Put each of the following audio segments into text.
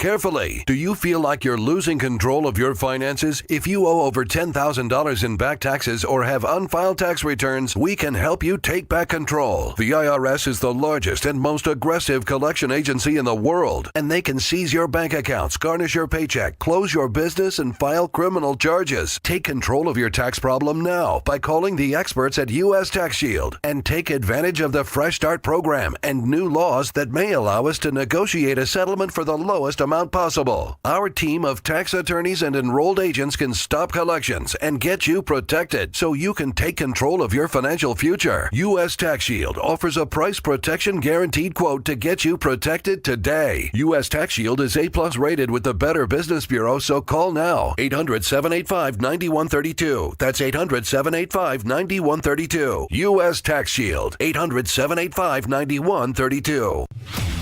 carefully. Do you feel like you're losing control of your finances? If you owe over $10,000 in back taxes or have unfiled tax returns, we can help you take back control. The IRS is the largest and most aggressive collection agency in the world, and they can seize your bank accounts, garnish your paycheck, close your business, and file criminal charges. Take control of your tax problem now by calling the experts at U.S. Tax Shield and take advantage of the Fresh Start program and new laws that may allow us to negotiate a settlement for the lowest amount possible. Our team of tax attorneys and enrolled agents can stop collections and get you protected so you can take control of your financial future. U.S. Tax Shield offers a price protection guaranteed quote to get you protected today. U.S. Tax Shield is A+ rated with the Better Business Bureau, so call now. 800-785-9132. That's 800-785-9132. U.S. Tax Shield. 800-785-9132.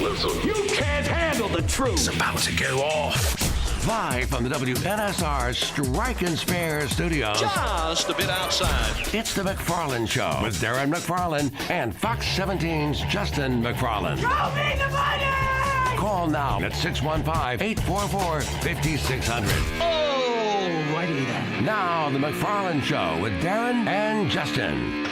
Listen. You can't handle the truth. It's about to go off. Live from the WNSR Strike and Spare studios. Just a bit outside. It's the McFarland Show with Darren McFarland and Fox 17's Justin McFarland. Show me the money! Call now at 615-844-5600. Oh, righty then. Now, the McFarland Show with Darren and Justin.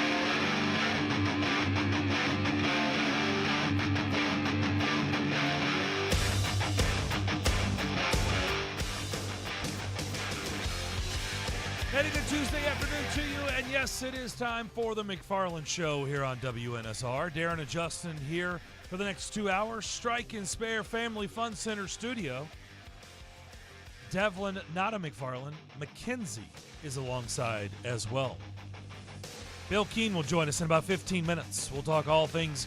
Heading to Tuesday afternoon to you, and yes, it is time for the McFarland Show here on WNSR. Darren and Justin here for the next 2 hours. Strike and Spare Family Fun Center studio. Devlin, not a McFarland, McKenzie is alongside as well. Bill Keene will join us in about 15 minutes. We'll talk all things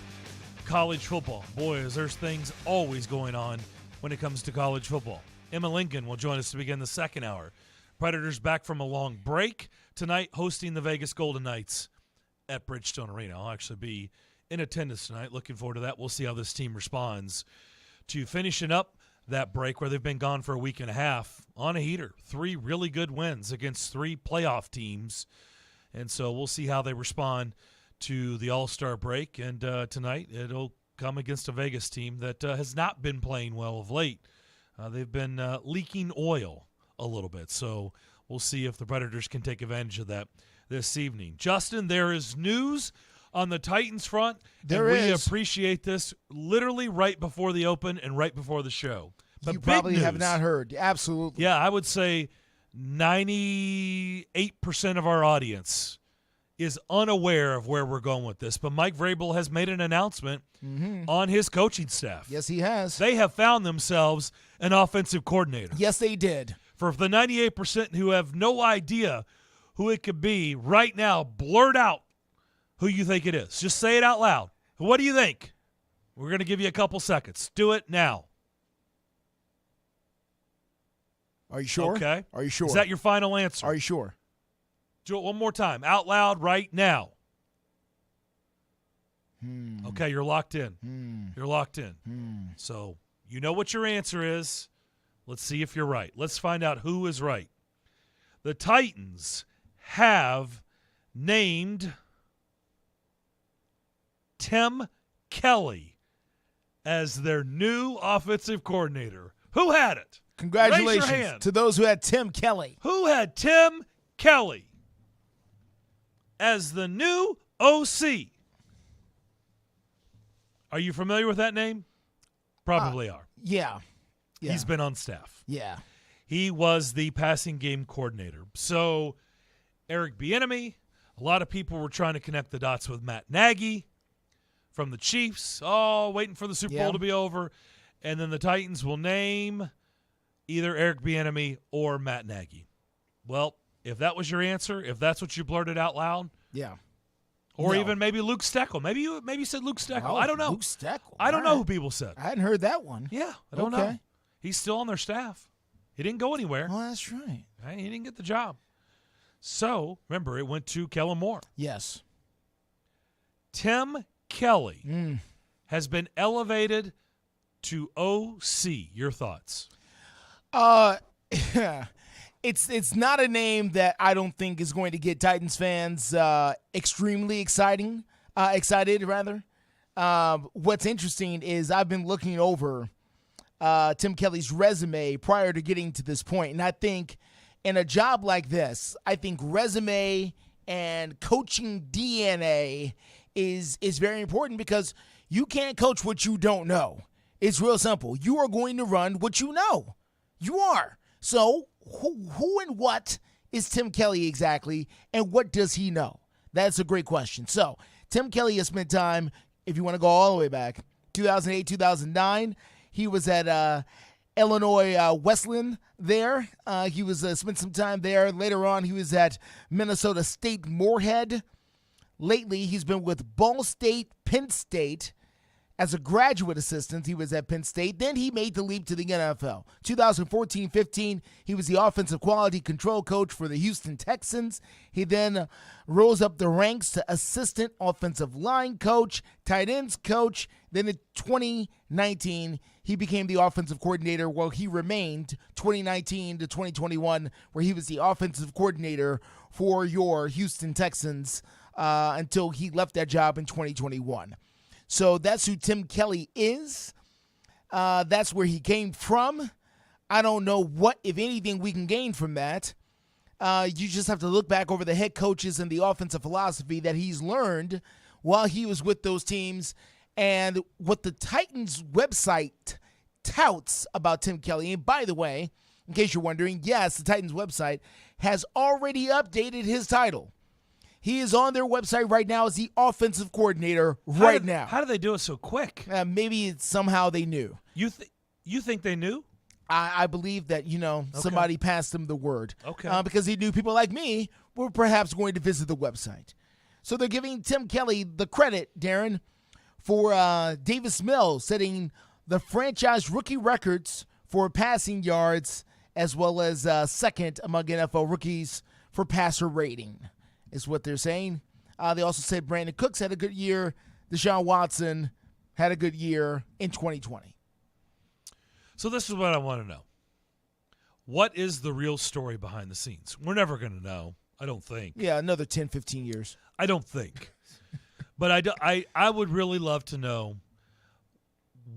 college football. Boy, there's things always going on when it comes to college football. Emma Lincoln will join us to begin the second hour. Predators back from a long break tonight, hosting the Vegas Golden Knights at Bridgestone Arena. I'll actually be in attendance tonight. Looking forward to that. We'll see how this team responds to finishing up that break where they've been gone for a week and a half on a heater. 3 really good wins against 3 playoff teams. And so we'll see how they respond to the All-Star break. And tonight it'll come against a Vegas team that has not been playing well of late. They've been leaking oil a little bit. So we'll see if the Predators can take advantage of that this evening. Justin, there is news on the Titans front. We appreciate this literally right before the open and right before the show. But you probably have not heard. Absolutely. Yeah, I would say 98% of our audience is unaware of where we're going with this. But Mike Vrabel has made an announcement on his coaching staff. Yes, he has. They have found themselves an offensive coordinator. Yes, they did. For the 98% who have no idea who it could be right now, blurt out who you think it is. Just say it out loud. What do you think? We're going to give you a couple seconds. Do it now. Are you sure? Okay. Are you sure? Is that your final answer? Are you sure? Do it one more time. Out loud right now. Okay, you're locked in. You're locked in. So you know what your answer is. Let's see if you're right. Let's find out who is right. The Titans have named Tim Kelly as their new offensive coordinator. Who had it? Congratulations to those who had Tim Kelly. Who had Tim Kelly as the new OC? Are you familiar with that name? Probably are. Yeah. He's been on staff. Yeah. He was the passing game coordinator. So Eric Bieniemy, a lot of people were trying to connect the dots with Matt Nagy from the Chiefs. Oh, waiting for the Super Bowl to be over. And then the Titans will name either Eric Bieniemy or Matt Nagy. Well, if that was your answer, if that's what you blurted out loud. Yeah. Or even maybe Luke Steckel. Maybe you said Luke Steckel. Oh, I don't know. Luke Steckel. I don't know who people said. I hadn't heard that one. Yeah, I don't know. He's still on their staff. He didn't go anywhere. Oh, that's right. He didn't get the job. So, remember, it went to Kellen Moore. Yes. Tim Kelly has been elevated to OC. Your thoughts? It's not a name that I don't think is going to get Titans fans extremely excited. What's interesting is I've been looking over Tim Kelly's resume prior to getting to this point. And I think in a job like this, I think resume and coaching DNA is very important because you can't coach what you don't know. It's real simple. You are going to run what you know. You are. So who and what is Tim Kelly exactly, and what does he know? That's a great question. So Tim Kelly has spent time, if you want to go all the way back, 2008, 2009, he was at Illinois Wesleyan there. He was spent some time there. Later on, he was at Minnesota State Moorhead. Lately, he's been with Ball State, Penn State. As a graduate assistant, he was at Penn State. Then he made the leap to the NFL. 2014-15, he was the offensive quality control coach for the Houston Texans. He then rose up the ranks to assistant offensive line coach, tight ends coach. Then in 2019, he became the offensive coordinator while he remained 2019 to 2021, where he was the offensive coordinator for your Houston Texans until he left that job in 2021. So that's who Tim Kelly is. That's where he came from. I don't know what, if anything, we can gain from that. You just have to look back over the head coaches and the offensive philosophy that he's learned while he was with those teams and what the Titans website touts about Tim Kelly. And by the way, in case you're wondering, yes, the Titans website has already updated his title. He is on their website right now as the offensive coordinator now. How do they do it so quick? Maybe it's somehow they knew. You think they knew? I believe that, somebody passed him the word. Okay. Because he knew people like me were perhaps going to visit the website. So they're giving Tim Kelly the credit, Darren, for Davis Mills setting the franchise rookie records for passing yards as well as second among NFL rookies for passer rating. Is what they're saying. They also said Brandon Cooks had a good year. Deshaun Watson had a good year in 2020. So this is what I want to know. What is the real story behind the scenes? We're never going to know, I don't think. Yeah, another 10, 15 years. I don't think. But I would really love to know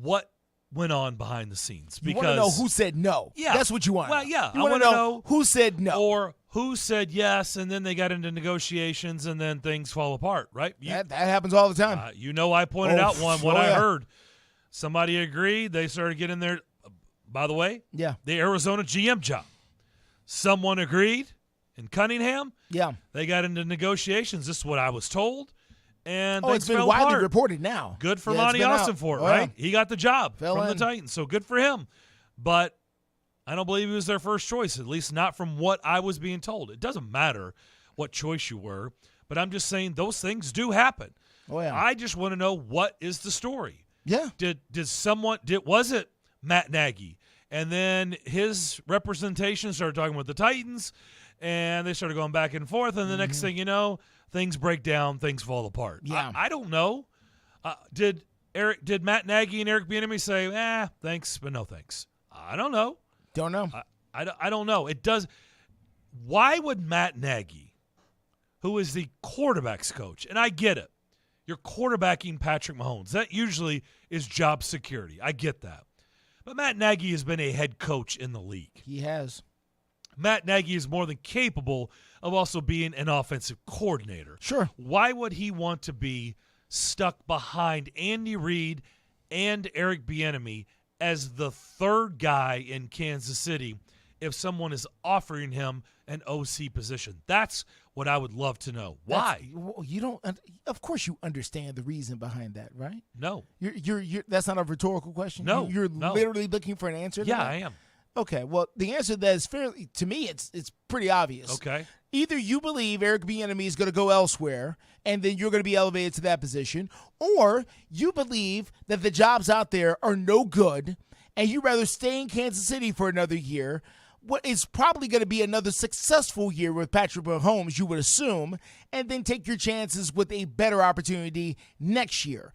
what went on behind the scenes. Because you want to know who said no. Yeah. That's what you want. Well, yeah. You want to know who said no. Or who said yes, and then they got into negotiations, and then things fall apart, right? That happens all the time. I pointed out one I yeah. heard. Somebody agreed. They started getting their, by the way, yeah, the Arizona GM job. Someone agreed in Cunningham. Yeah. They got into negotiations. This is what I was told. And it's been widely reported now. Good for Monty Austin for it, right? Yeah. He got the job from the in. Titans, so good for him. But I don't believe he was their first choice, at least not from what I was being told. It doesn't matter what choice you were, but I'm just saying those things do happen. Oh, yeah. I just want to know, what is the story? Yeah. Was it Matt Nagy? And then his representation started talking with the Titans, and they started going back and forth, and the next thing you know, things break down, things fall apart. Yeah. I don't know. Did Matt Nagy and Eric Bieniemy say, thanks, but no thanks? I don't know. Don't know. I don't know. It does. Why would Matt Nagy, who is the quarterback's coach, and I get it, you're quarterbacking Patrick Mahomes. That usually is job security. I get that. But Matt Nagy has been a head coach in the league. He has. Matt Nagy is more than capable of also being an offensive coordinator. Sure. Why would he want to be stuck behind Andy Reid and Eric Bieniemy as the third guy in Kansas City if someone is offering him an OC position? That's what I would love to know. Why? You don't. Of course, you understand the reason behind that, right? No. You're. That's not a rhetorical question. No. You're no. literally looking for an answer to Yeah, that? I am. Okay. Well, the answer to that is fairly, to me, it's pretty obvious. Okay. Either you believe Eric Bieniemy is going to go elsewhere, and then you're going to be elevated to that position, or you believe that the jobs out there are no good, and you'd rather stay in Kansas City for another year. What is probably going to be another successful year with Patrick Mahomes, you would assume, and then take your chances with a better opportunity next year.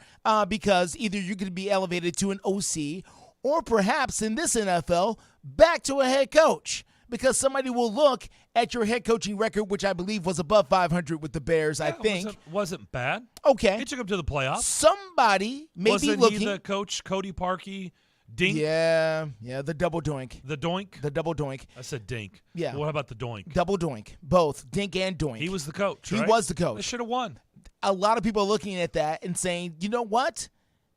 Because either you could be elevated to an OC, or perhaps in this NFL, back to a head coach. Because somebody will look at your head coaching record, which I believe was above 500 with the Bears, I think. Wasn't bad. Okay. He took him to the playoffs. Somebody may be looking. Wasn't he the coach, Cody Parkey, Dink. Yeah, the double doink. The doink. The double doink. I said dink. Yeah. What about the doink? Double doink. Both. Dink and doink. He was the coach, He right? was the They coach. should have won. A lot of people are looking at that and saying, you know what?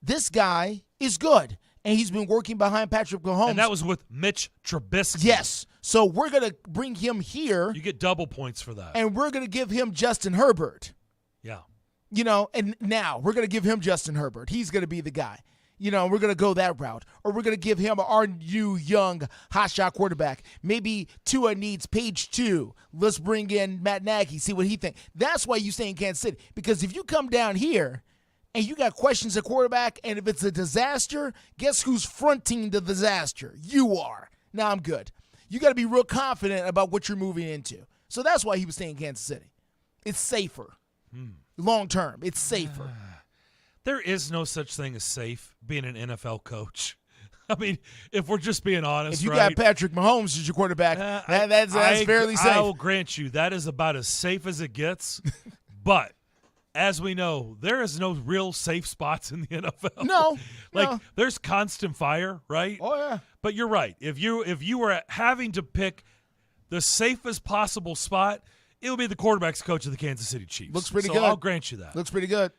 This guy is good. And he's been working behind Patrick Mahomes. And that was with Mitch Trubisky. Yes. So we're going to bring him here. You get double points for that. And we're going to give him Justin Herbert. Yeah. And now we're going to give him Justin Herbert. He's going to be the guy. We're going to go that route. Or we're going to give him our new young hotshot quarterback. Maybe Tua needs page 2. Let's bring in Matt Nagy, see what he thinks. That's why you stay in Kansas City. Because if you come down here and you got questions at quarterback, and if it's a disaster, guess who's fronting the disaster? You are. Now I'm good. You got to be real confident about what you're moving into. So that's why he was staying in Kansas City. It's safer. Long term, it's safer. There is no such thing as safe being an NFL coach. I mean, if we're just being honest, if you right? got Patrick Mahomes as your quarterback, that's fairly safe. I will grant you that is about as safe as it gets. But as we know, there is no real safe spots in the NFL. No, there's constant fire, right? Oh yeah. But you're right. If you were having to pick the safest possible spot, it would be the quarterback's coach of the Kansas City Chiefs. Looks pretty so good. I'll grant you that. Looks pretty good.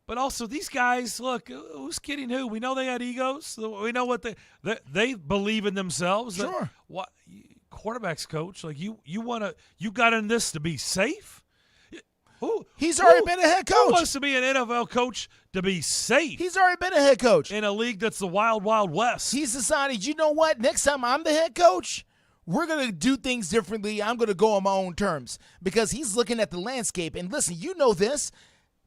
But also, these guys, look, who's kidding who? We know they had egos. We know what they believe in themselves. Sure. What quarterback's coach? Like you got in this to be safe. He's already been a head coach. Who wants to be an NFL coach to be safe? He's already been a head coach in a league that's the wild, wild west. He's decided, you know what? Next time I'm the head coach, we're going to do things differently. I'm going to go on my own terms because he's looking at the landscape. And listen, you know this.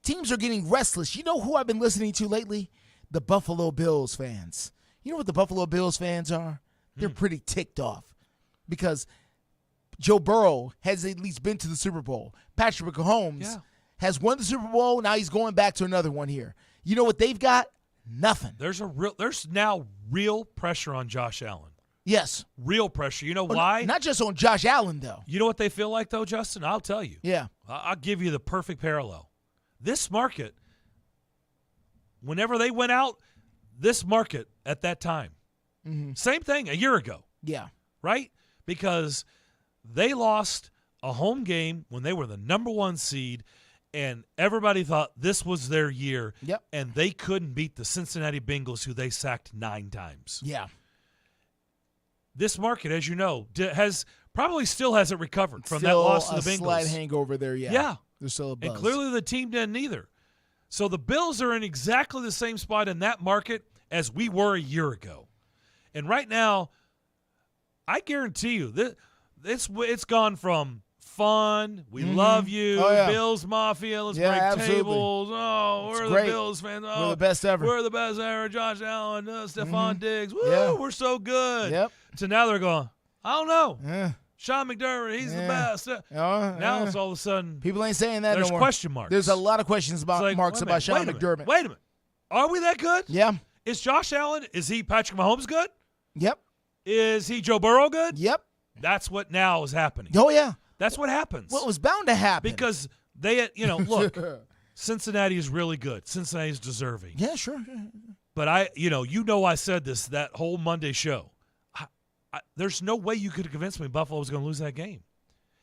Teams are getting restless. You know who I've been listening to lately? The Buffalo Bills fans. You know what the Buffalo Bills fans are? They're pretty ticked off because Joe Burrow has at least been to the Super Bowl. Patrick Mahomes has won the Super Bowl. Now he's going back to another one here. You know what they've got? Nothing. There's now real pressure on Josh Allen. Yes. Real pressure. You know why? Not just on Josh Allen, though. You know what they feel like, though, Justin? I'll tell you. Yeah. I'll give you the perfect parallel. This market, whenever they went out, this market at that time, same thing a year ago. Yeah. Right? Because they lost a home game when they were the number 1 seed, and everybody thought this was their year. Yep. And they couldn't beat the Cincinnati Bengals, who they sacked 9 times. Yeah. This market, as you know, probably still hasn't recovered from that Still loss to the a Bengals. slight hangover there, yeah. Yeah. There's still a buzz. And clearly the team didn't either. So the Bills are in exactly the same spot in that market as we were a year ago. And right now, I guarantee you, it's gone from fun, we love you, Bills Mafia, let's break tables. Oh, we're the Bills fans. Oh, we're the best ever. We're the best ever. Josh Allen, Stephon Diggs. Woo, we're so good. Yep. So now they're going, I don't know. Yeah. Sean McDermott, he's the best. Now it's all of a sudden people ain't saying that no more. There's question marks. There's a lot of questions about Sean McDermott. Wait a minute. Are we that good? Yeah. Is Josh Allen, is he Patrick Mahomes good? Yep. Is he Joe Burrow good? Yep. That's what now is happening. Oh, yeah. That's what happens. Well, it was bound to happen. Because they, look, Cincinnati is really good. Cincinnati is deserving. Yeah, sure. But I said this that whole Monday show. There's no way you could have convinced me Buffalo was going to lose that game.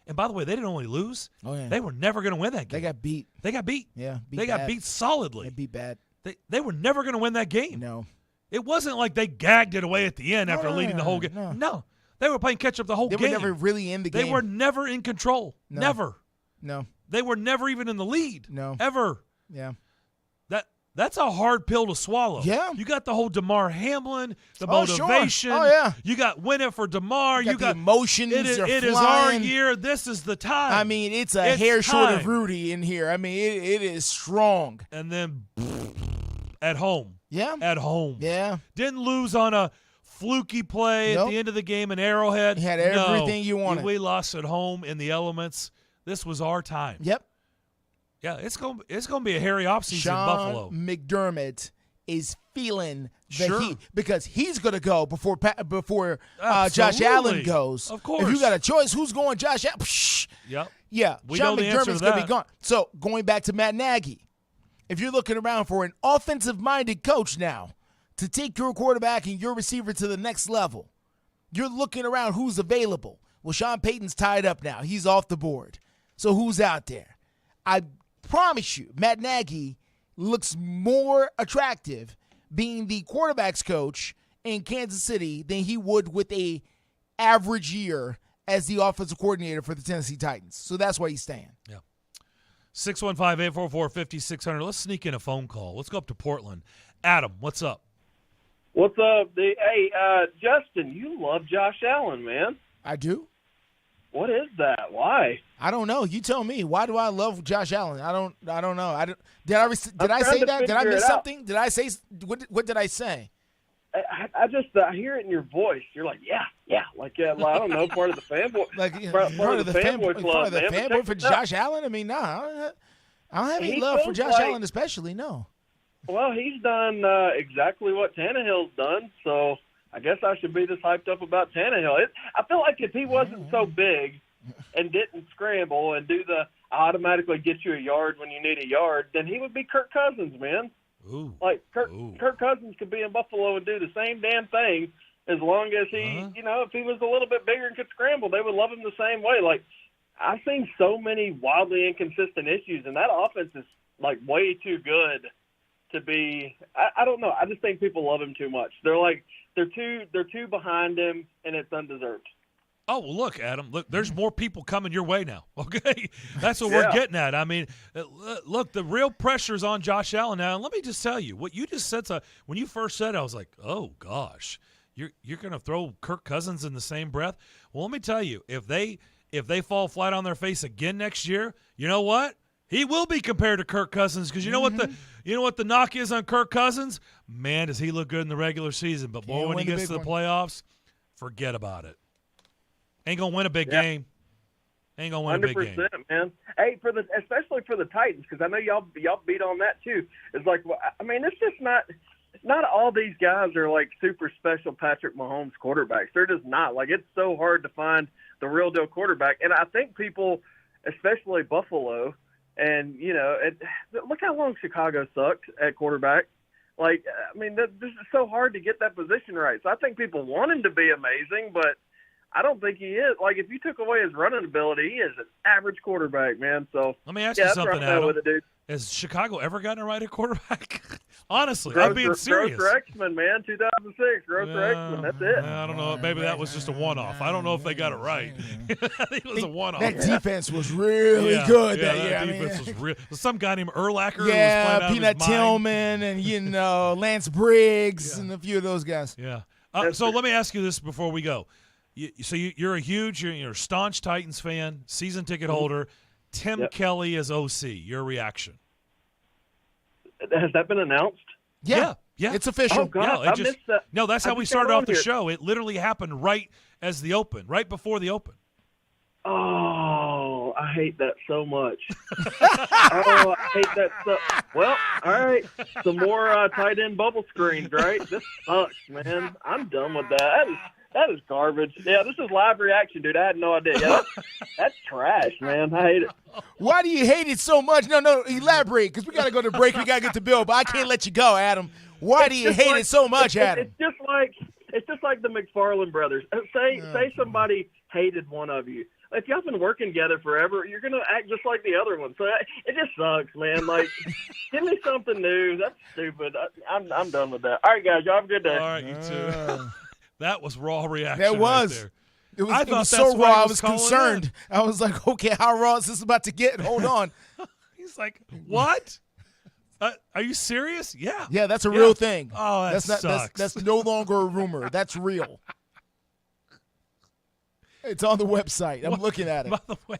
And by the way, they didn't only lose. Oh, yeah. They were never going to win that game. They got beat. Yeah, They got beat solidly. They beat bad. They were never going to win that game. No. It wasn't like they gagged it away at the end after leading the whole game. No. They were playing catch up the whole game. They were never really in the game. They were never in control. No. Never. No. They were never even in the lead. No. Ever. Yeah. That's a hard pill to swallow. Yeah. You got the whole DeMar Hamlin, the motivation. Sure. Oh, yeah. You got win it for DeMar. You got the emotions. It is our year. This is the time. I mean, it's hair short of Rudy in here. I mean, it is strong. And then at home. Yeah. At home. Yeah. Didn't lose on a fluky play at the end of the game in Arrowhead. You had everything you wanted. We lost at home in the elements. This was our time. Yep. Yeah, it's going to be a hairy offseason in Buffalo. McDermott is feeling the heat because he's going to go before Josh Allen goes. Of course. If you got a choice, who's going Josh Allen? Yep. Yeah, We Sean know the answer McDermott's to going to that. be gone. So going back to Matt Nagy, if you're looking around for an offensive-minded coach now to take your quarterback and your receiver to the next level, you're looking around who's available. Well, Sean Payton's tied up now. He's off the board. So who's out there? I promise you, Matt Nagy looks more attractive being the quarterback's coach in Kansas City than he would with a average year as the offensive coordinator for the Tennessee Titans. So that's why he's staying. Yeah. 615-844-5600. Let's sneak in a phone call. Let's go up to Portland. Adam, what's up? What's up? Hey, Justin, you love Josh Allen, man. I do. What is that? Why? I don't know. You tell me. Why do I love Josh Allen? I don't know. Did I say that? Did I miss something? Did I say what did I say? I just hear it in your voice. You're like, yeah, like well, I don't know, part of the fanboy, part of the fanboy club, part of the fanboy for Josh Allen. I mean, no, I don't have any love for Josh Allen, especially. No. Well, he's done exactly what Tannehill's done, so I guess I should be this hyped up about Tannehill. I feel like if he wasn't so big and didn't scramble and do the automatically get you a yard when you need a yard, then he would be Kirk Cousins, man. Ooh. Like Kirk Cousins could be in Buffalo and do the same damn thing as long as he, if he was a little bit bigger and could scramble, they would love him the same way. Like, I've seen so many wildly inconsistent issues, and that offense is like way too good to be. I don't know. I just think people love him too much. They're too behind him, and it's undeserved. Oh, well, look, Adam, there's more people coming your way now, okay? That's what we're getting at. I mean, look, the real pressure's on Josh Allen now. And let me just tell you, what you just said, when you first said it, I was like, oh, gosh, you're going to throw Kirk Cousins in the same breath? Well, let me tell you, if they fall flat on their face again next year, you know what? He will be compared to Kirk Cousins because you know what the knock is on Kirk Cousins? Man, does he look good in the regular season. But, boy, when he gets to the playoffs, forget about it. Ain't gonna win a big game. Ain't gonna win a big game. 100%, man. Hey, especially for the Titans, because I know y'all beat on that too. It's like, I mean, it's just not all these guys are like super special Patrick Mahomes quarterbacks. They're just not. Like, it's so hard to find the real deal quarterback, and I think people, especially Buffalo, and look how long Chicago sucked at quarterback. Like, I mean, this is so hard to get that position right. So I think people want him to be amazing, but I don't think he is. Like, if you took away his running ability, he is an average quarterback, man. So let me ask you something, Adam. Has Chicago ever gotten it right at quarterback? Honestly, I'm being serious. Gross Rexman, man, 2006. Gross Rexman, that's it. I don't know. Maybe that was just a one-off. I don't know if they got it right. I think it was a one-off. That defense was really good that year. That defense was real. Some guy named Urlacher. Yeah, who was Peanut Tillman and, Lance Briggs and a few of those guys. Yeah. So let me ask you this before we go. You're a staunch Titans fan, season ticket holder. Tim Kelly as OC. Your reaction? Has that been announced? Yeah. It's official. Oh, God, I missed that. No, that's how we started off the show. It literally happened right before the open. Oh, I hate that so much. I hate that so. Well, all right. Some more tight end bubble screens, right? This sucks, man. I'm done with that. That is garbage. Yeah, this is live reaction, dude. I had no idea. Yeah, that's trash, man. I hate it. Why do you hate it so much? No, elaborate, because we got to go to break. We got to get to Bill, but I can't let you go, Adam. Why do you hate it so much, Adam? It's just like the McFarland brothers. Say somebody hated one of you. If y'all been working together forever, you're gonna act just like the other one. So it just sucks, man. Like, give me something new. That's stupid. I'm done with that. All right, guys, y'all have a good day. All right, you too. That was raw reaction. That was. Right there. It was so raw. I was concerned. I was like, okay, how raw is this about to get? Hold on. He's like, what? Are you serious? Yeah. Yeah, that's a real thing. Oh, sucks. That's no longer a rumor. That's real. It's on the website. I'm looking at it. By the way,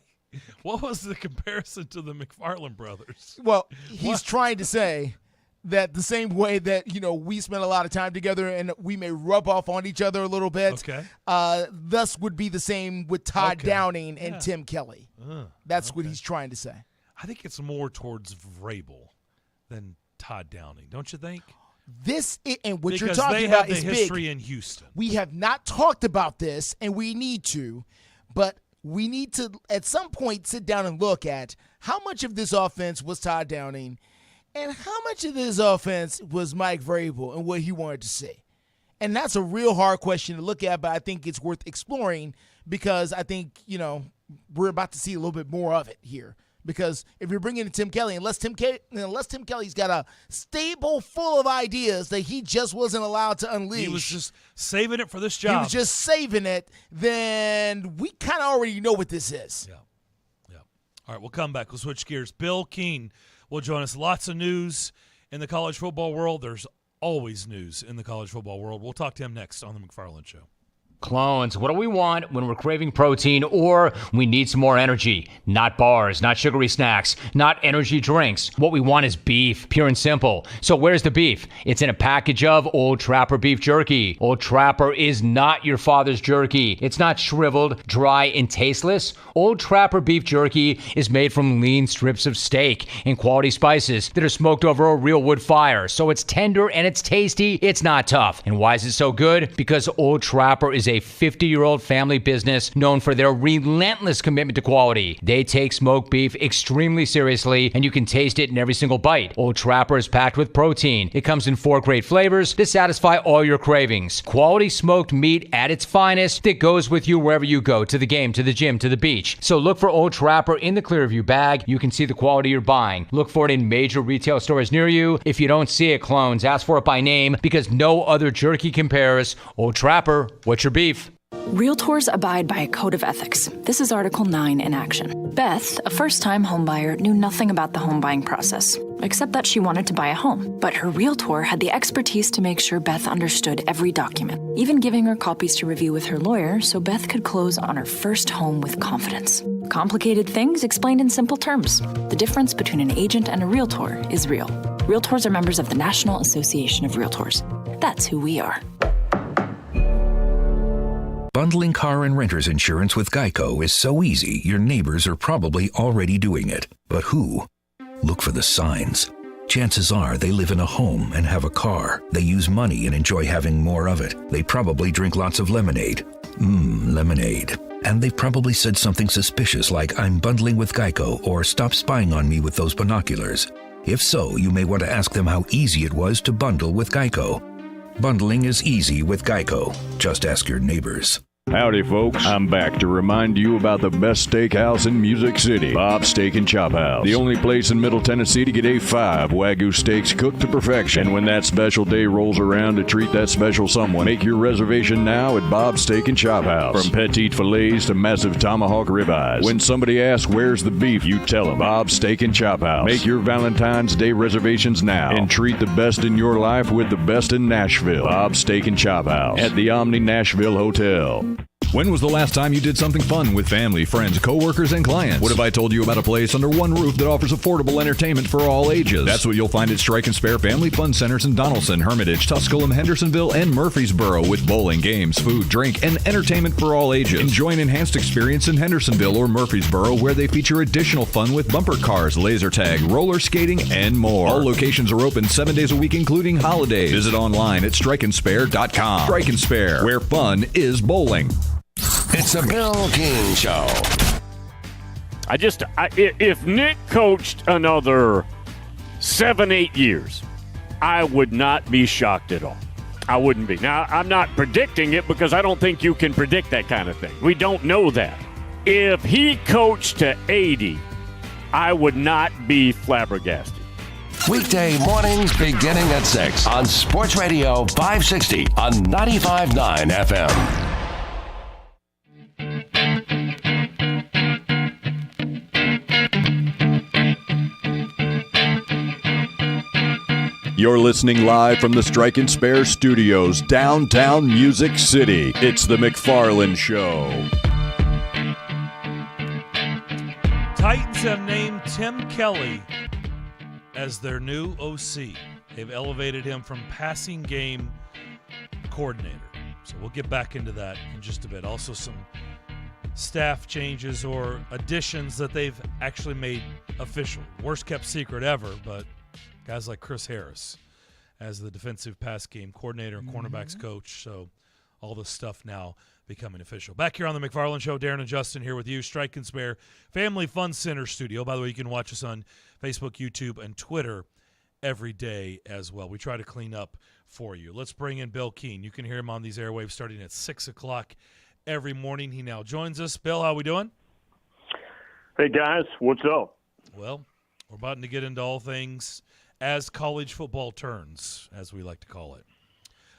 what was the comparison to the McFarland brothers? Well, he's trying to say that the same way that, we spend a lot of time together and we may rub off on each other a little bit, okay. Thus would be the same with Todd Downing and Tim Kelly. That's what he's trying to say. I think it's more towards Vrabel than Todd Downing, don't you think? What you're talking about is big. Because they have the history in Houston. We have not talked about this, and we need to, but we need to, at some point, sit down and look at how much of this offense was Todd Downing And how much of this offense was Mike Vrabel and what he wanted to see? And that's a real hard question to look at, but I think it's worth exploring because I think, we're about to see a little bit more of it here. Because if you're bringing in Tim Kelly, unless Tim Kelly's got a stable full of ideas that he just wasn't allowed to unleash. He was just saving it for this job. He was just saving it. Then we kind of already know what this is. Yeah. All right, we'll come back. We'll switch gears. Bill Keane will join us. Lots of news in the college football world. There's always news in the college football world. We'll talk to him next on the McFarland Show. Clones, what do we want when we're craving protein or we need some more energy? Not bars, not sugary snacks, not energy drinks. What we want is beef, pure and simple. So where's the beef? It's in a package of Old Trapper beef jerky. Old Trapper is not your father's jerky. It's not shriveled, dry, and tasteless. Old Trapper beef jerky is made from lean strips of steak and quality spices that are smoked over a real wood fire. So it's tender and it's tasty. It's not tough. And why is it so good? Because Old Trapper is a 50-year-old family business known for their relentless commitment to quality. They take smoked beef extremely seriously, and you can taste it in every single bite. Old Trapper is packed with protein. It comes in 4 great flavors to satisfy all your cravings. Quality smoked meat at its finest that goes with you wherever you go, to the game, to the gym, to the beach. So look for Old Trapper in the Clearview bag. You can see the quality you're buying. Look for it in major retail stores near you. If you don't see it, clones, ask for it by name because no other jerky compares. Old Trapper, what's your beef? Realtors abide by a code of ethics. This is Article 9 in action. Beth, a first-time homebuyer, knew nothing about the home buying process, except that she wanted to buy a home. But her realtor had the expertise to make sure Beth understood every document, even giving her copies to review with her lawyer so Beth could close on her first home with confidence. Complicated things explained in simple terms. The difference between an agent and a realtor is real. Realtors are members of the National Association of Realtors. That's who we are. Bundling car and renter's insurance with Geico is so easy, your neighbors are probably already doing it. But who? Look for the signs. Chances are they live in a home and have a car. They use money and enjoy having more of it. They probably drink lots of lemonade. Lemonade. And they probably said something suspicious like, "I'm bundling with Geico," or "Stop spying on me with those binoculars." If so, you may want to ask them how easy it was to bundle with Geico. Bundling is easy with Geico. Just ask your neighbors. Howdy, folks. I'm back to remind you about the best steakhouse in Music City, Bob's Steak and Chop House. The only place in Middle Tennessee to get A5 Wagyu steaks cooked to perfection. And when that special day rolls around to treat that special someone, make your reservation now at Bob's Steak and Chop House. From petite fillets to massive tomahawk ribeyes. When somebody asks where's the beef, you tell them Bob's Steak and Chop House. Make your Valentine's Day reservations now and treat the best in your life with the best in Nashville. Bob's Steak and Chop House at the Omni Nashville Hotel. When was the last time you did something fun with family, friends, coworkers, and clients? What if I told you about a place under one roof that offers affordable entertainment for all ages? That's what you'll find at Strike and Spare Family Fun Centers in Donaldson, Hermitage, Tusculum, Hendersonville, and Murfreesboro with bowling, games, food, drink, and entertainment for all ages. Enjoy an enhanced experience in Hendersonville or Murfreesboro where they feature additional fun with bumper cars, laser tag, roller skating, and more. All locations are open 7 days a week, including holidays. Visit online at strikeandspare.com. Strike and Spare, where fun is bowling. It's a Bill Keane Show. If Nick coached another 7-8 years, I would not be shocked at all. I wouldn't be. Now, I'm not predicting it because I don't think you can predict that kind of thing. We don't know that. If he coached to 80, I would not be flabbergasted. Weekday mornings beginning at 6 on Sports Radio 560 on 95.9 FM. You're listening live from the Strike and Spare Studios, downtown Music City. It's the McFarland Show. Titans have named Tim Kelly as their new OC. They've elevated him from passing game coordinator. So we'll get back into that in just a bit. Also some staff changes or additions that they've actually made official. Worst kept secret ever, but guys like Chris Harris as the defensive pass game coordinator and cornerbacks coach. So all this stuff now becoming official. Back here on the McFarland Show, Darren and Justin here with you. Strike and Spare Family Fun Center studio. By the way, you can watch us on Facebook, YouTube, and Twitter every day as well. We try to clean up for you. Let's bring in Bill Keane. You can hear him on these airwaves starting at 6 o'clock every morning. He now joins us. Bill, how we doing? Hey, guys. What's up? Well, we're about to get into all things as college football turns, as we like to call it.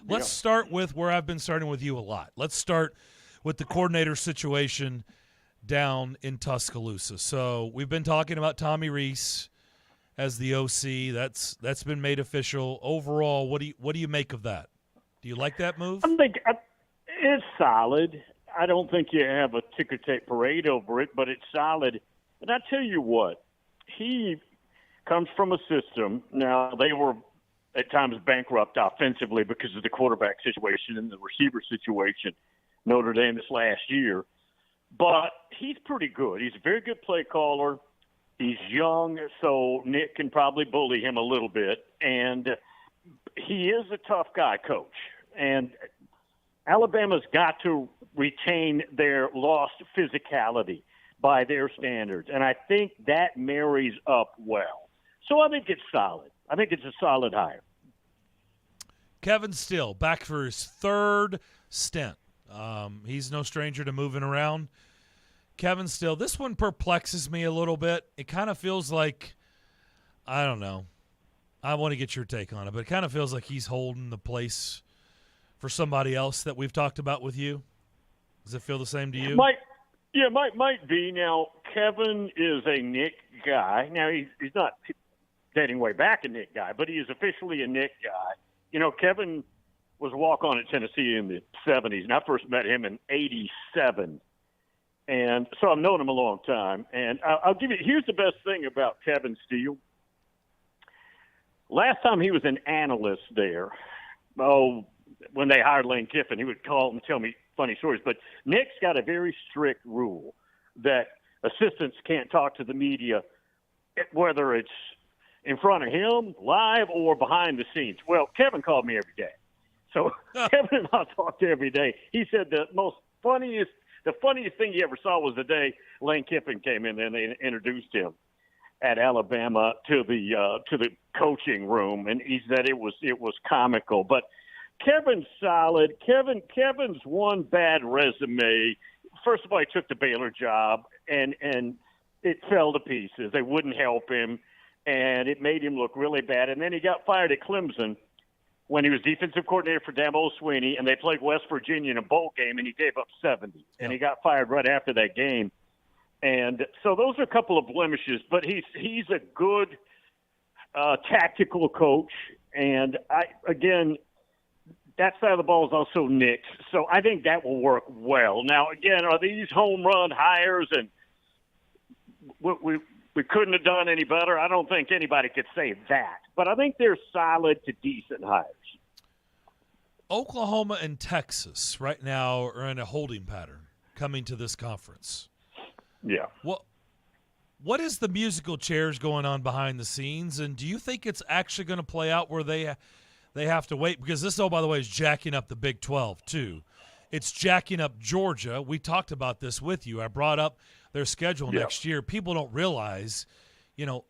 Let's start with where I've been starting with you a lot. Let's start with the coordinator situation down in Tuscaloosa. So we've been talking about Tommy Rees as the OC. That's been made official. Overall, what do you make of that? Do you like that move? I think it's solid. I don't think you have a ticker tape parade over it, but it's solid. And I tell you what, he comes from a system. Now, they were at times bankrupt offensively because of the quarterback situation and the receiver situation, Notre Dame this last year. But he's pretty good. He's a very good play caller. He's young, so Nick can probably bully him a little bit. And he is a tough guy, coach. And Alabama's got to retain their lost physicality by their standards. And I think that marries up well. So I think it's solid. I think it's a solid hire. Kevin Steele, back for his third stint. He's no stranger to moving around. Kevin Steele, this one perplexes me a little bit. It kind of feels like, I don't know. I want to get your take on it, but it kind of feels like he's holding the place for somebody else that we've talked about with you. Does it feel the same to you? Might be. Now, Kevin is a Nick guy. Now, he's not dating way back a Nick guy, but he is officially a Nick guy. You know, Kevin was a walk-on at Tennessee in the 70s, and I first met him in 87. And so I've known him a long time. And I'll give you – here's the best thing about Kevin Steele. Last time he was an analyst there, when they hired Lane Kiffin, he would call and tell me funny stories. But Nick's got a very strict rule that assistants can't talk to the media, whether it's in front of him, live, or behind the scenes. Well, Kevin called me every day. So Kevin and I talked every day. He said the funniest thing he ever saw was the day Lane Kiffin came in and they introduced him at Alabama to the coaching room, and he said it was comical. But Kevin's solid. Kevin's one bad resume. First of all, he took the Baylor job, and it fell to pieces. They wouldn't help him, and it made him look really bad. And then he got fired at Clemson when he was defensive coordinator for Dabo Swinney, and they played West Virginia in a bowl game, and he gave up 70. And he got fired right after that game. And so those are a couple of blemishes, but he's a good tactical coach. And that side of the ball is also Nick's. So I think that will work well. Now, again, are these home run hires? And we couldn't have done any better. I don't think anybody could say that. But I think they're solid to decent hires. Oklahoma and Texas right now are in a holding pattern coming to this conference. Yeah. What is the musical chairs going on behind the scenes, and do you think it's actually going to play out where they have to wait? Because this, by the way, is jacking up the Big 12 too. It's jacking up Georgia. We talked about this with you. I brought up their schedule next year. People don't realize,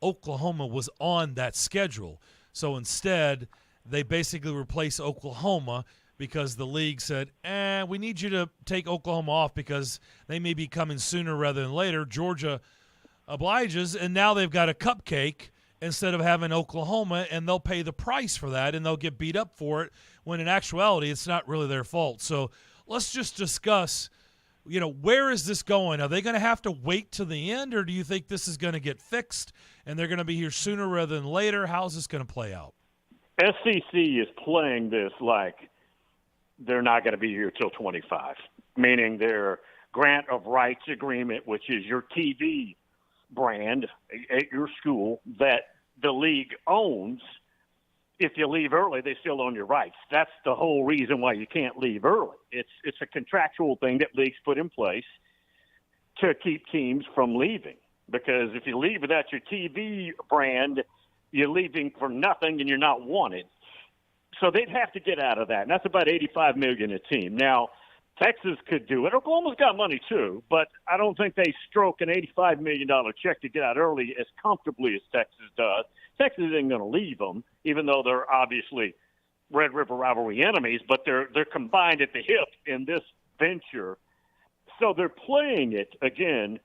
Oklahoma was on that schedule. So instead, they basically replace Oklahoma because the league said, we need you to take Oklahoma off because they may be coming sooner rather than later. Georgia obliges, and now they've got a cupcake instead of having Oklahoma, and they'll pay the price for that, and they'll get beat up for it when in actuality it's not really their fault. So let's just discuss, where is this going? Are they going to have to wait to the end, or do you think this is going to get fixed and they're going to be here sooner rather than later? How's this going to play out? SEC is playing this like they're not going to be here till 25, meaning their grant of rights agreement, which is your TV brand at your school that the league owns. If you leave early, they still own your rights. That's the whole reason why you can't leave early. It's a contractual thing that leagues put in place to keep teams from leaving. Because if you leave without your TV brand, you're leaving for nothing and you're not wanted. So they'd have to get out of that. And that's about $85 million a team. Now, Texas could do it. Oklahoma's got money too, but I don't think they stroke an $85 million check to get out early as comfortably as Texas does. Texas isn't going to leave them, even though they're obviously Red River rivalry enemies, but they're combined at the hip in this venture. So they're playing it, again,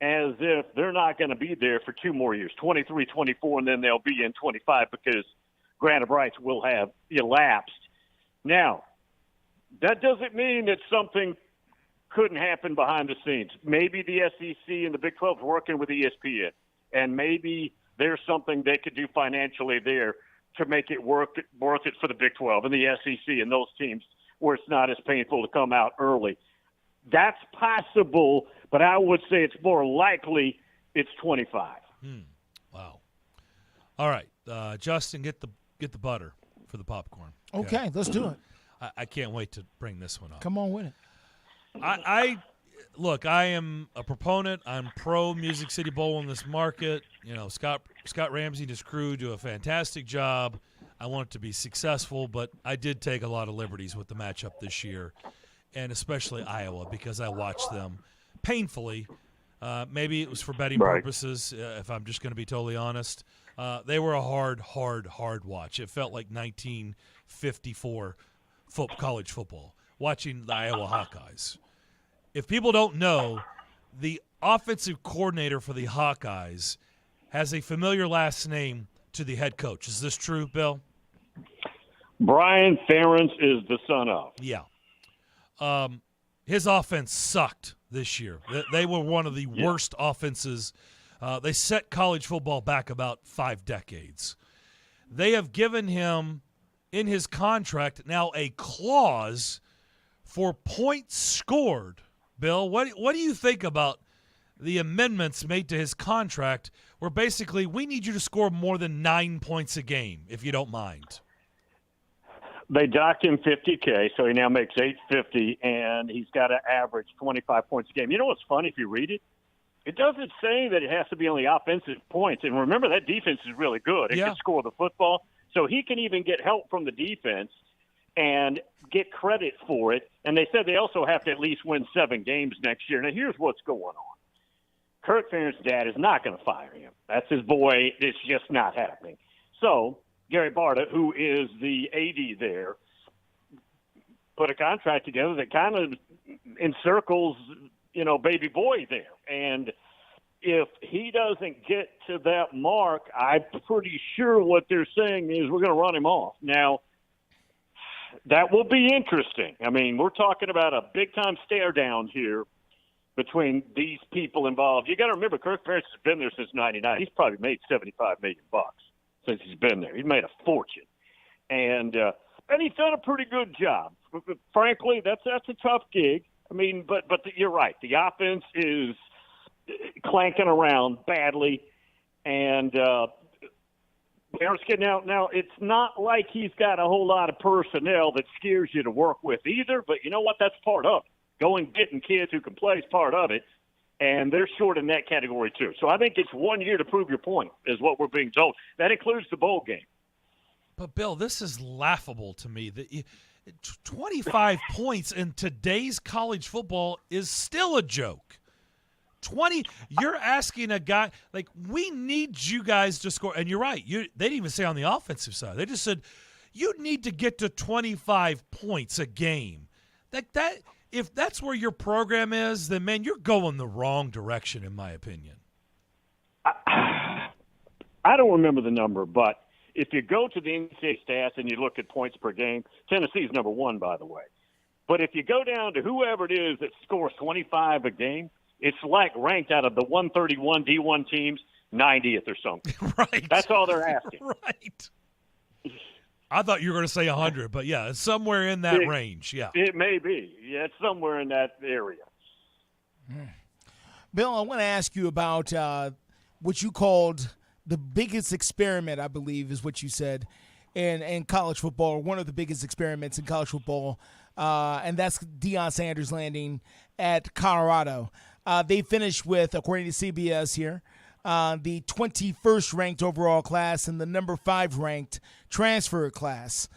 as if they're not going to be there for 2 more years, 23, 24, and then they'll be in 25 because grant of rights will have elapsed. Now, that doesn't mean that something couldn't happen behind the scenes. Maybe the SEC and the Big 12 is working with ESPN, and maybe there's something they could do financially there to make it worth it for the Big 12 and the SEC and those teams where it's not as painful to come out early. That's possible, but I would say it's more likely it's 25. Wow. All right, Justin, get the butter for the popcorn. Okay, let's do it. I can't wait to bring this one up. Come on with it. Look, I am a proponent. I'm pro Music City Bowl in this market. You know, Scott Ramsey and his crew do a fantastic job. I want it to be successful, but I did take a lot of liberties with the matchup this year, and especially Iowa, because I watched them painfully. Maybe it was for betting purposes, if I'm just going to be totally honest. They were a hard watch. It felt like 1954 college football, watching the Iowa Hawkeyes. If people don't know, the offensive coordinator for the Hawkeyes has a familiar last name to the head coach. Is this true, Bill? Brian Ferentz is the son of. Yeah. His offense sucked this year. They were one of the worst offenses. They set college football back about 5 decades. They have given him, in his contract, now a clause for points scored. Bill, what do you think about the amendments made to his contract where basically we need you to score more than 9 points a game, if you don't mind? They docked him $50K, so he now makes $850, and he's got to average 25 points a game. You know what's funny if you read it? It doesn't say that it has to be only offensive points. And remember, that defense is really good. It can score the football. So he can even get help from the defense and get credit for it. And they said they also have to at least win 7 games next year. Now, here's what's going on. Kirk Ferentz's dad is not going to fire him. That's his boy. It's just not happening. So Gary Barta, who is the AD there, put a contract together that kind of encircles, baby boy there. And if he doesn't get to that mark, I'm pretty sure what they're saying is we're going to run him off. Now, that will be interesting. I mean, we're talking about a big-time stare down here between these people involved. You got to remember, Kirk Ferentz has been there since '99. He's probably made $75 million since he's been there. He's made a fortune, and he's done a pretty good job. Frankly, that's a tough gig. I mean, but you're right. The offense is clanking around badly, and now it's not like he's got a whole lot of personnel that scares you to work with either. But you know what? That's part of it. Getting kids who can play is part of it, and they're short in that category too. So I think it's 1 year to prove your point, is what we're being told. That includes the bowl game. But Bill, this is laughable to me. That 25 points in today's college football is still a joke. 20, you're asking a guy, like, we need you guys to score. And you're right. They didn't even say on the offensive side. They just said, you need to get to 25 points a game. Like that, if that's where your program is, then, man, you're going the wrong direction, in my opinion. I don't remember the number, but if you go to the NCAA stats and you look at points per game, Tennessee's number 1, by the way. But if you go down to whoever it is that scores 25 a game, it's like ranked out of the 131 D1 teams, 90th or something. Right. That's all they're asking. Right. I thought you were going to say 100, but, yeah, it's somewhere in that range, yeah. It may be. Yeah, it's somewhere in that area. Bill, I want to ask you about what you called the biggest experiment, I believe is what you said, in college football, or one of the biggest experiments in college football, and that's Deion Sanders landing at Colorado. They finished with, according to CBS here, the 21st ranked overall class and the number 5 ranked transfer class.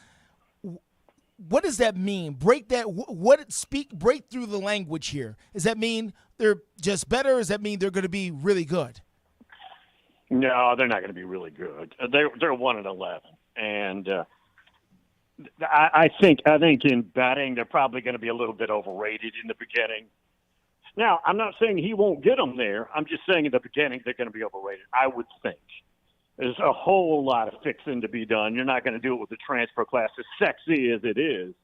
what does that mean? Break through the language here. Does that mean they're just better? Or does that mean they're going to be really good? No, they're not going to be really good. They're 1-11, and I think in betting they're probably going to be a little bit overrated in the beginning. Now, I'm not saying he won't get them there. I'm just saying in the beginning they're going to be overrated. I would think. There's a whole lot of fixing to be done. You're not going to do it with the transfer class. As sexy as it is,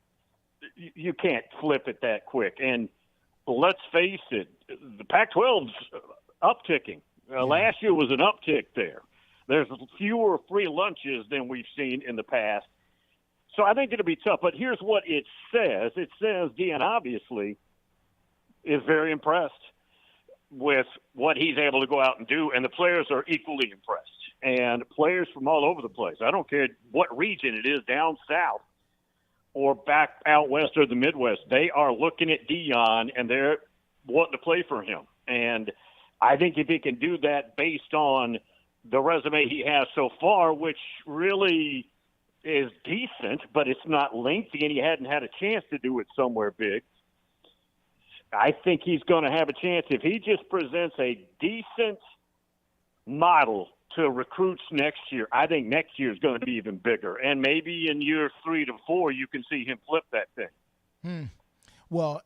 you can't flip it that quick. And let's face it, the Pac-12's upticking. Last year was an uptick there. There's fewer free lunches than we've seen in the past. So I think it'll be tough. But here's what it says. It says Deion obviously is very impressed with what he's able to go out and do, and the players are equally impressed. And players from all over the place. I don't care what region it is, down south or back out west or the Midwest. They are looking at Deion, and they're wanting to play for him. And I think if he can do that based on the resume he has so far, which really is decent, but it's not lengthy, and he hadn't had a chance to do it somewhere big, I think he's going to have a chance. If he just presents a decent model to recruits next year, I think next year is going to be even bigger. And maybe in year 3 to 4, you can see him flip that thing. Well,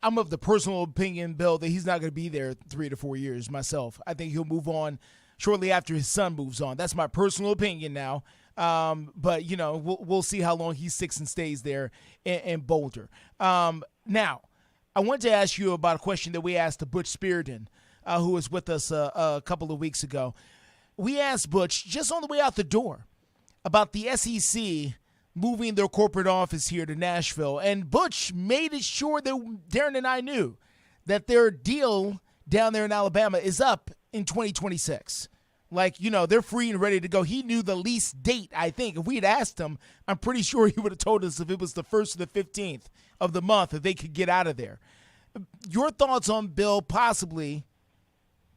I'm of the personal opinion, Bill, that he's not going to be there 3 to 4 years myself. I think he'll move on shortly after his son moves on. That's my personal opinion now. But, we'll see how long he sticks and stays there in Boulder. Now, I wanted to ask you about a question that we asked to Butch Spearden, who was with us a couple of weeks ago. We asked Butch, just on the way out the door, about the SEC moving their corporate office here to Nashville. And Butch made it sure that Darren and I knew that their deal down there in Alabama is up in 2026. They're free and ready to go. He knew the lease date, I think. If we had asked him, I'm pretty sure he would have told us if it was the 1st or the 15th of the month that they could get out of there. Your thoughts on, Bill, possibly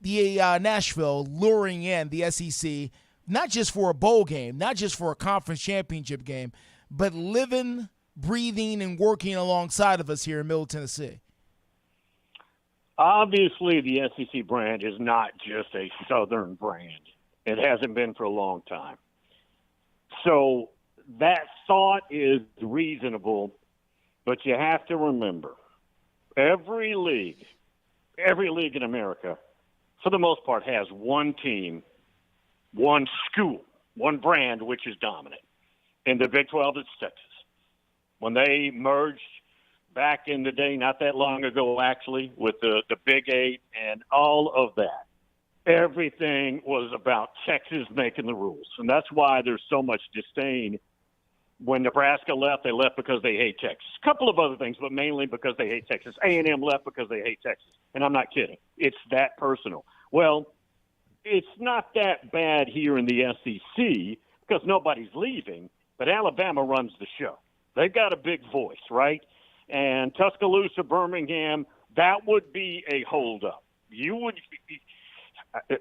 the Nashville luring in the SEC, not just for a bowl game, not just for a conference championship game, but living, breathing, and working alongside of us here in Middle Tennessee? Obviously, the SEC brand is not just a Southern brand. It hasn't been for a long time. So that thought is reasonable, but you have to remember, every league in America, for the most part, has one team, one school, one brand, which is dominant. In the Big 12, it's Texas. When they merged back in the day, not that long ago, actually, with the Big 8 and all of that, everything was about Texas making the rules. And that's why there's so much disdain. When Nebraska left, they left because they hate Texas. A couple of other things, but mainly because they hate Texas. A&M left because they hate Texas. And I'm not kidding. It's that personal. Well, it's not that bad here in the SEC because nobody's leaving, but Alabama runs the show. They've got a big voice, right? And Tuscaloosa, Birmingham, that would be a holdup.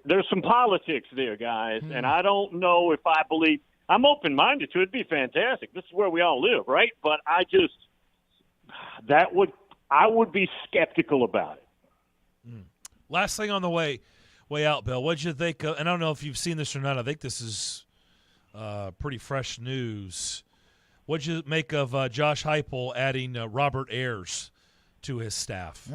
There's some politics there, guys, and I don't know if I believe – I'm open-minded to it. It'd be fantastic. This is where we all live, right? But I would be skeptical about it. Last thing on the way out, Bill, what'd you think of, and I don't know if you've seen this or not. I think this is pretty fresh news. What'd you make of Josh Heupel adding Robert Ayers to his staff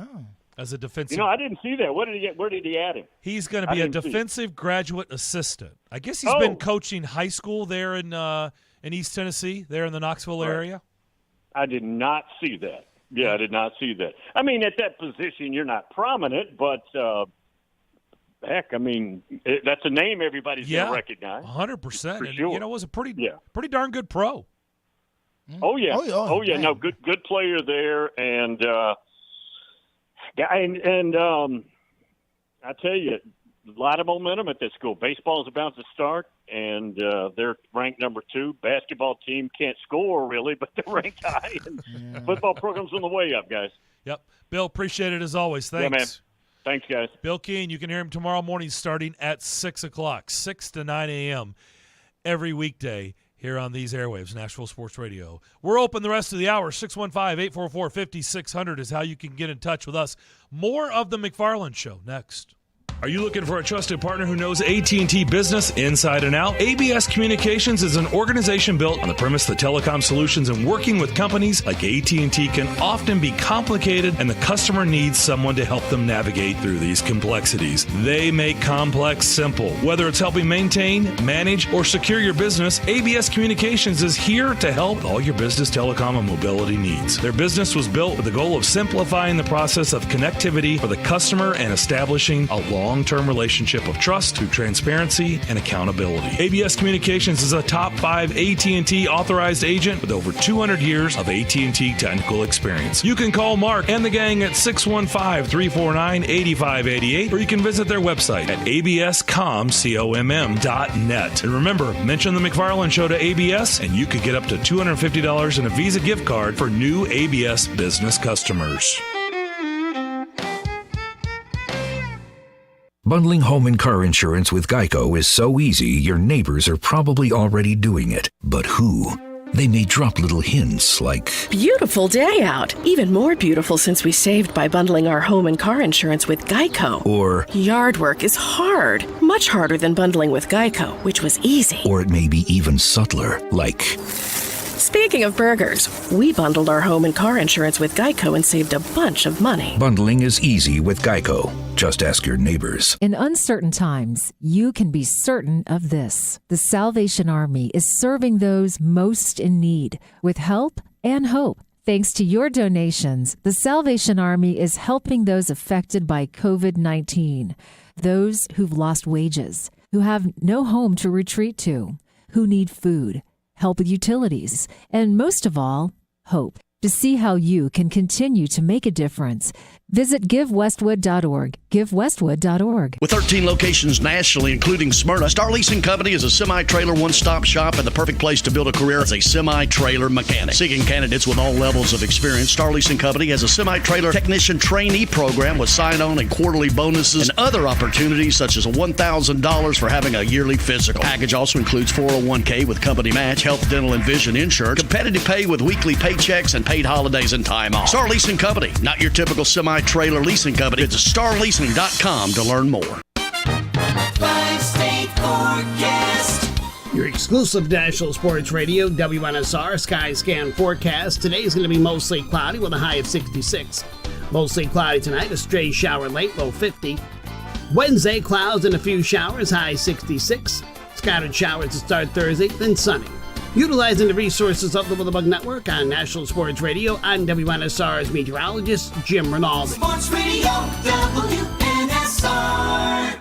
as a defensive? I didn't see that. Where did he add him? He's going to be a defensive graduate assistant. I guess he's been coaching high school there in East Tennessee, there in the Knoxville area. I did not see that. Yeah, I did not see that. I mean, at that position, you're not prominent, but heck, I mean, that's a name everybody's going to recognize. 100%. For sure. And, was a pretty darn good pro. Oh yeah. No, good player there, and I tell you, a lot of momentum at this school. Baseball's about to start, and they're ranked number 2. Basketball team can't score really, but they're ranked high. And football program's on the way up, guys. Yep, Bill, appreciate it as always. Thanks. Yeah, man. Thanks, guys. Bill Keane, you can hear him tomorrow morning starting at 6 o'clock, 6 to 9 a.m. every weekday here on these airwaves, Nashville Sports Radio. We're open the rest of the hour. 615-844-5600 is how you can get in touch with us. More of the McFarland Show next. Are you looking for a trusted partner who knows AT&T business inside and out? ABS Communications is an organization built on the premise that telecom solutions and working with companies like AT&T can often be complicated, and the customer needs someone to help them navigate through these complexities. They make complex simple. Whether it's helping maintain, manage, or secure your business, ABS Communications is here to help with all your business telecom and mobility needs. Their business was built with the goal of simplifying the process of connectivity for the customer and establishing a long-term relationship of trust through transparency and accountability. ABS Communications is a top 5 AT&T authorized agent with over 200 years of AT&T technical experience. You can call Mark and the gang at 615-349-8588, or you can visit their website at abscomm.net. And remember, mention the McFarland Show to ABS, and you could get up to $250 in a Visa gift card for new ABS business customers. Bundling home and car insurance with Geico is so easy, your neighbors are probably already doing it. But who? They may drop little hints like, beautiful day out. Even more beautiful since we saved by bundling our home and car insurance with Geico. Or, yard work is hard. Much harder than bundling with Geico, which was easy. Or it may be even subtler, like, speaking of burgers, we bundled our home and car insurance with Geico and saved a bunch of money. Bundling is easy with Geico. Just ask your neighbors. In uncertain times, you can be certain of this. The Salvation Army is serving those most in need with help and hope. Thanks to your donations, the Salvation Army is helping those affected by COVID-19, those who've lost wages, who have no home to retreat to, who need food, help with utilities, and most of all, hope. To see how you can continue to make a difference, visit GiveWestwood.org. GiveWestwood.org. With 13 locations nationally, including Smyrna, Star Leasing Company is a semi-trailer one-stop shop and the perfect place to build a career as a semi-trailer mechanic. Seeking candidates with all levels of experience, Star Leasing Company has a semi-trailer technician trainee program with sign-on and quarterly bonuses and other opportunities such as $1,000 for having a yearly physical. Package also includes 401k with company match, health, dental, and vision insurance, competitive pay with weekly paychecks, and paid holidays and time off. Star Leasing Company, not your typical semi-trailer leasing company. It's starleasing.com to learn more. Five-state forecast. Your exclusive National Sports Radio, WNSR Sky Scan forecast. Today is going to be mostly cloudy with a high of 66. Mostly cloudy tonight, a stray shower late, low 50. Wednesday, clouds and a few showers, high 66. Scattered showers to start Thursday, then sunny. Utilizing the resources of the Weatherbug Network on National Sports Radio, I'm WNSR's meteorologist, Jim Rinaldi. Sports Radio, WNSR.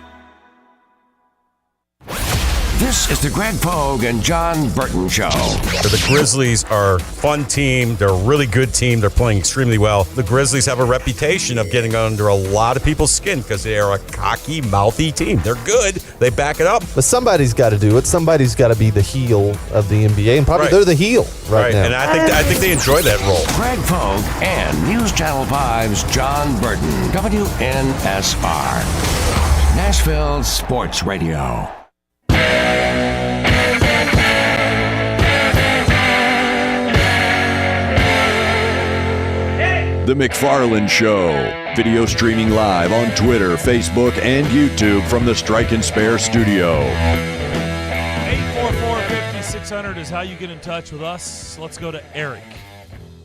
This is the Greg Pogue and John Burton Show. The Grizzlies are a fun team. They're a really good team. They're playing extremely well. The Grizzlies have a reputation of getting under a lot of people's skin because they are a cocky, mouthy team. They're good. They back it up. But somebody's got to do it. Somebody's got to be the heel of the NBA, and probably they're the heel right now. And I think they enjoy that role. Greg Pogue and News Channel 5's John Burton, WNSR, Nashville Sports Radio. The McFarland Show. Video streaming live on Twitter, Facebook, and YouTube from the Strike and Spare studio. 844-5600 is how you get in touch with us. Let's go to Eric.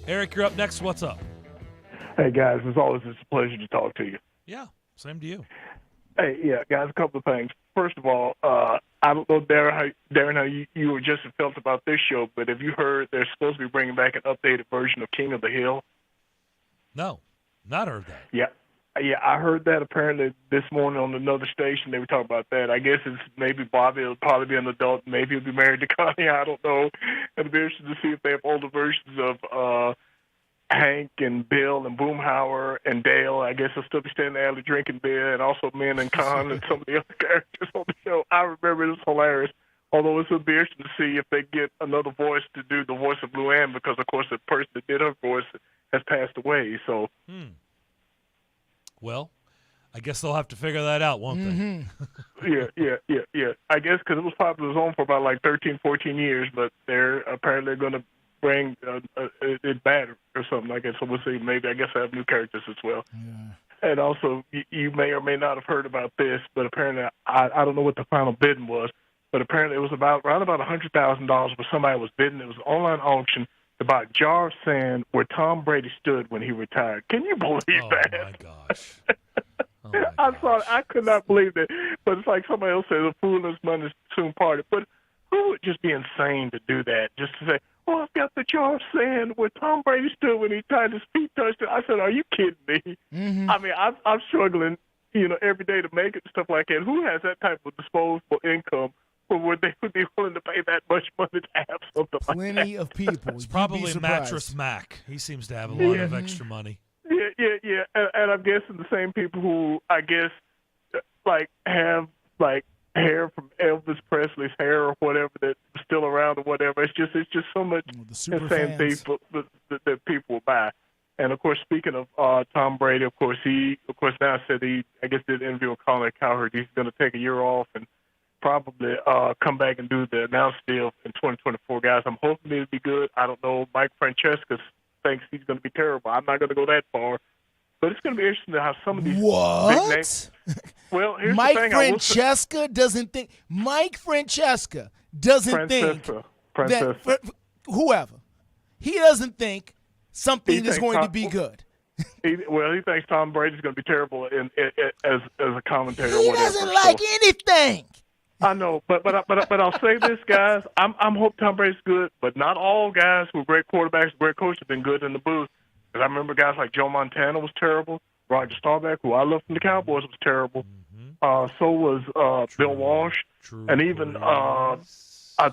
Eric, you're up next. What's up? Hey, guys. As always, it's a pleasure to talk to you. Yeah, same to you. Hey, yeah, guys, a couple of things. First of all, I don't know, Darren, how you were just felt about this show, but have you heard they're supposed to be bringing back an updated version of King of the Hill? No, not heard that. Yeah, I heard that apparently this morning on another station. They were talking about that. I guess it's maybe Bobby will probably be an adult. Maybe he'll be married to Connie. I don't know. It'll be interesting to see if they have older versions of Hank and Bill and Boomhauer and Dale. I guess they'll still be standing there drinking beer, and also Min and Con and some of the other characters on the show. I remember it was hilarious. Although it's would be interesting to see if they get another voice to do the voice of Luann, because, of course, the person that did her voice has passed away. So, Well, I guess they'll have to figure that out, won't they? Yeah. I guess because it was probably on for about like 13, 14 years, but they're apparently going to bring it back or something like that. So we'll see. Maybe I guess I have new characters as well. Yeah. And also, you may or may not have heard about this, but apparently I don't know what the final bidding was, but apparently it was around about $100,000 where somebody was bidding. It was an online auction about a jar of sand where Tom Brady stood when he retired. Can you believe that? Oh, my gosh. I'm sorry, I could not believe that. But it's like somebody else said, a fool and his money soon parted. But who would just be insane to do that? Just to say, oh, I've got the jar of sand where Tom Brady stood when he tied his feet touched it. I said, are you kidding me? Mm-hmm. I mean, I'm struggling, every day to make it and stuff like that. Who has that type of disposable income? Or would they be willing to pay that much money to have something like that? Plenty of people. It's probably Mattress Mac. He seems to have a lot of extra money. Yeah. And I'm guessing the same people who, I guess, have, hair from Elvis Presley's hair or whatever that's still around or whatever. It's just so much insane people that people will buy. And, of course, speaking of Tom Brady, of course, now said I guess did an interview with Colin Cowherd. He's going to take a year off and probably come back and do the announce deal in 2024, guys. I'm hoping it'll be good. I don't know. Mike Francesca thinks he's going to be terrible. I'm not going to go that far. But it's going to be interesting to have some of these big names. Well, here's Mike the thing. Francesca doesn't think. Mike Francesca doesn't think that whoever he doesn't think something is going to be good. He thinks Tom Brady's going to be terrible as a commentator. He or whatever. doesn't like anything. I know, but I'll say this, guys. I'm hoping Tom Brady's good, but not all guys who are great quarterbacks, great coaches have been good in the booth. Because I remember guys like Joe Montana was terrible. Roger Staubach, who I love from the Cowboys, was terrible. So was Bill Walsh, and even I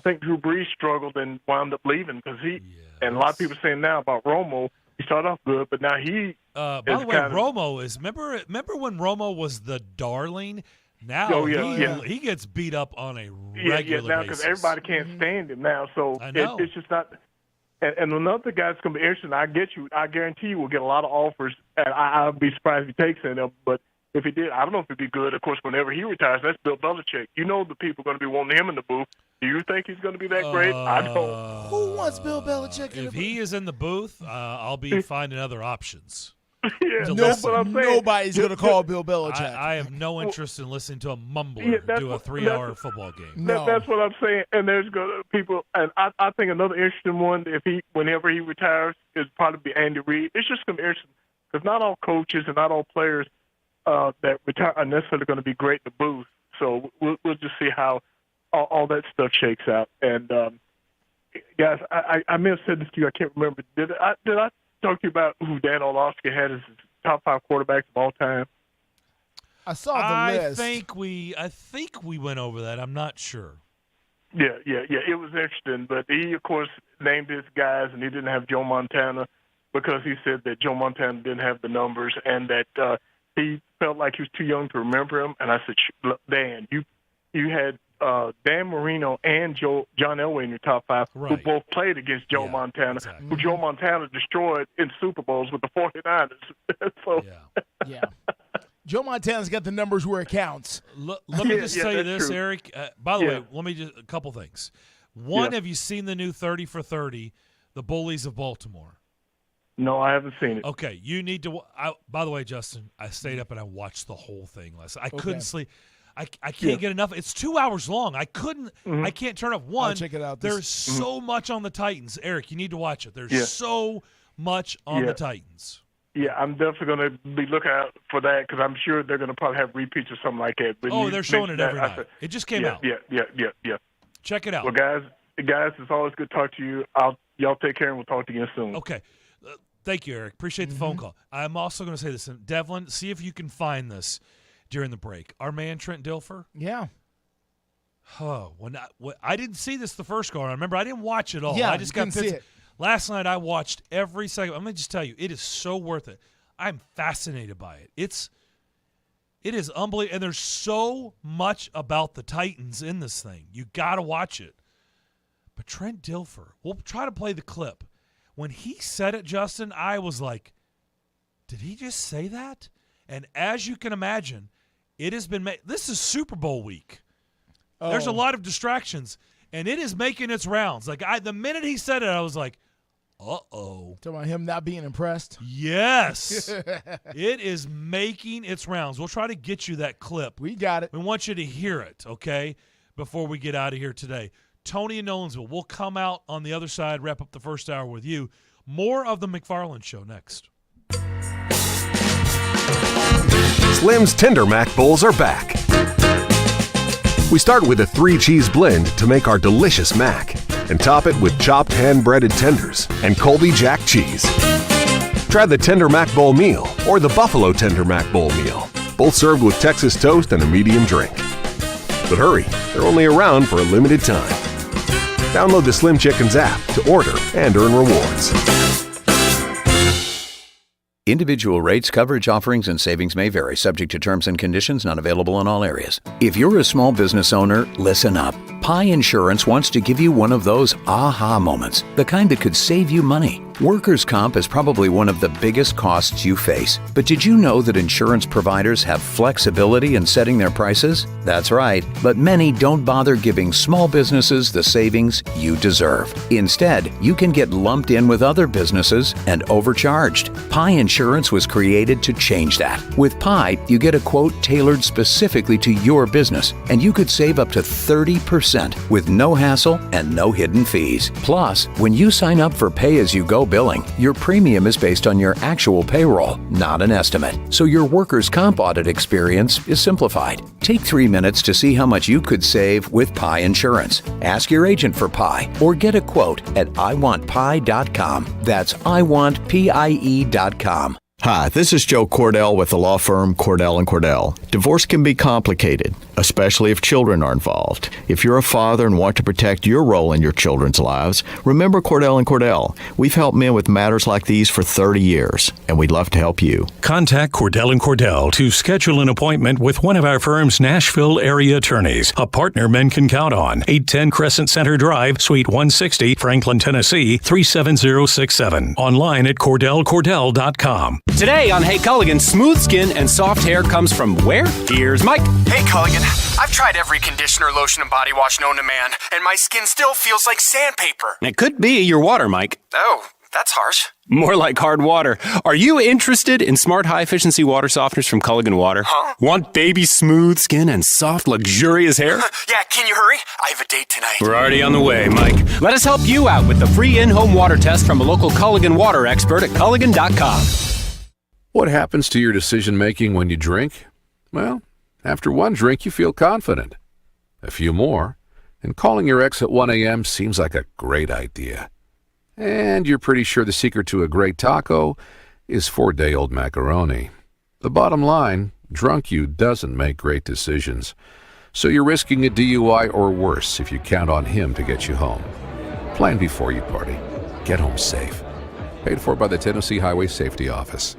think Drew Brees struggled and wound up leaving because and a lot of people saying now about Romo. He started off good, but now he. By the way, Romo is remember when Romo was the darling. Now he gets beat up on a regular now because everybody can't stand him now. So it's just not. And another guy that's going to be interesting. I guarantee you will get a lot of offers, and I'll be surprised if he takes any of them. But if he did, I don't know if it'd be good. Of course, whenever he retires, that's Bill Belichick. You know the people are going to be wanting him in the booth. Do you think he's going to be that great? I don't. Who wants Bill Belichick in the booth? If he is in the booth, I'll be finding other options. Nobody's going to call Bill Belichick. I have no interest in listening to a mumbler do a 3-hour football game. That's what I'm saying. And there's going to people, and I think another interesting one, whenever he retires, is probably be Andy Reid. It's just going to be interesting because not all coaches and not all players that retire are necessarily going to be great in the booth. So we'll just see how all that stuff shakes out. And guys, I may have said this to you. I can't remember. Did I talk to you about who Dan Orlovsky had as his top 5 quarterbacks of all time? I saw the list. I think we went over that. I'm not sure. Yeah. It was interesting, but he, of course, named his guys, and he didn't have Joe Montana because he said that Joe Montana didn't have the numbers and that he felt like he was too young to remember him. And I said, Dan, you had Dan Marino and John Elway in your top 5, who both played against Joe Montana, who Joe Montana destroyed in Super Bowls with the 49ers. Joe Montana's got the numbers where it counts. Let me just tell you this, true. Eric. By the way, let me just a couple things. One, have you seen the new 30 for 30, The Bullies of Baltimore? No, I haven't seen it. Okay, you need to. By the way, Justin, I stayed up and I watched the whole thing last night. I couldn't sleep. I can't get enough. It's 2 hours long. I couldn't. I can't turn off one. I'll check it out. There's so much on the Titans, Eric. You need to watch it. There's so much on the Titans. Yeah, I'm definitely going to be looking out for that because I'm sure they're going to probably have repeats or something like that. But they're showing it every night. It just came out. Yeah. Check it out. Well, guys, it's always good to talk to you. Y'all take care, and we'll talk to you again soon. Okay. Thank you, Eric. Appreciate the phone call. I'm also going to say this. Devlin, see if you can find this during the break. Our man, Trent Dilfer. Yeah. Oh, I didn't see this the first go. I remember I didn't watch it all. Yeah, I just got see it. Last night I watched every second. Let me just tell you, it is so worth it. I'm fascinated by it. It is unbelievable, and there's so much about the Titans in this thing. You got to watch it. But Trent Dilfer, we'll try to play the clip. When he said it, Justin, I was like, did he just say that? And as you can imagine, it has been this is Super Bowl week. There's a lot of distractions, and it is making its rounds. Like the minute he said it, I was like, uh-oh. Talking about him not being impressed? Yes. It is making its rounds. We'll try to get you that clip. We got it. We want you to hear it, okay, before we get out of here today. Tony in Nolensville, we'll come out on the other side, wrap up the first hour with you. More of the McFarland Show next. Slim's Tender Mac Bowls are back. We start with a 3-cheese blend to make our delicious mac and top it with chopped hand-breaded tenders and Colby Jack cheese. Try the Tender Mac Bowl meal or the Buffalo Tender Mac Bowl meal, both served with Texas toast and a medium drink. But hurry, they're only around for a limited time. Download the Slim Chickens app to order and earn rewards. Individual rates, coverage offerings, and savings may vary, subject to terms and conditions, not available in all areas. If you're a small business owner, listen up. Pi Insurance wants to give you one of those aha moments, the kind that could save you money. Workers' comp is probably one of the biggest costs you face. But did you know that insurance providers have flexibility in setting their prices? That's right, but many don't bother giving small businesses the savings you deserve. Instead, you can get lumped in with other businesses and overcharged. Pi Insurance was created to change that. With Pi, you get a quote tailored specifically to your business, and you could save up to 30% with no hassle and no hidden fees. Plus, when you sign up for pay-as-you-go billing, your premium is based on your actual payroll, not an estimate. So your workers' comp audit experience is simplified. Take 3 minutes to see how much you could save with Pi Insurance. Ask your agent for Pi or get a quote at iwantpie.com. That's iwantpie.com. Hi, this is Joe Cordell with the law firm Cordell & Cordell. Divorce can be complicated, especially if children are involved. If you're a father and want to protect your role in your children's lives, remember Cordell & Cordell. We've helped men with matters like these for 30 years, and we'd love to help you. Contact Cordell & Cordell to schedule an appointment with one of our firm's Nashville area attorneys, a partner men can count on. 810 Crescent Center Drive, Suite 160, Franklin, Tennessee, 37067. Online at CordellCordell.com. Today on Hey Culligan, smooth skin and soft hair comes from where? Here's Mike. Hey Culligan, I've tried every conditioner, lotion, and body wash known to man, and my skin still feels like sandpaper. It could be your water, Mike. Oh, that's harsh. More like hard water. Are you interested in smart high-efficiency water softeners from Culligan Water? Huh? Want baby smooth skin and soft, luxurious hair? Yeah, can you hurry? I have a date tonight. We're already on the way, Mike. Let us help you out with the free in-home water test from a local Culligan water expert at Culligan.com. What happens to your decision-making when you drink? Well, after one drink, you feel confident. A few more, and calling your ex at 1 a.m. seems like a great idea. And you're pretty sure the secret to a great taco is 4-day-old macaroni. The bottom line, drunk you doesn't make great decisions. So you're risking a DUI or worse if you count on him to get you home. Plan before you party. Get home safe. Paid for by the Tennessee Highway Safety Office.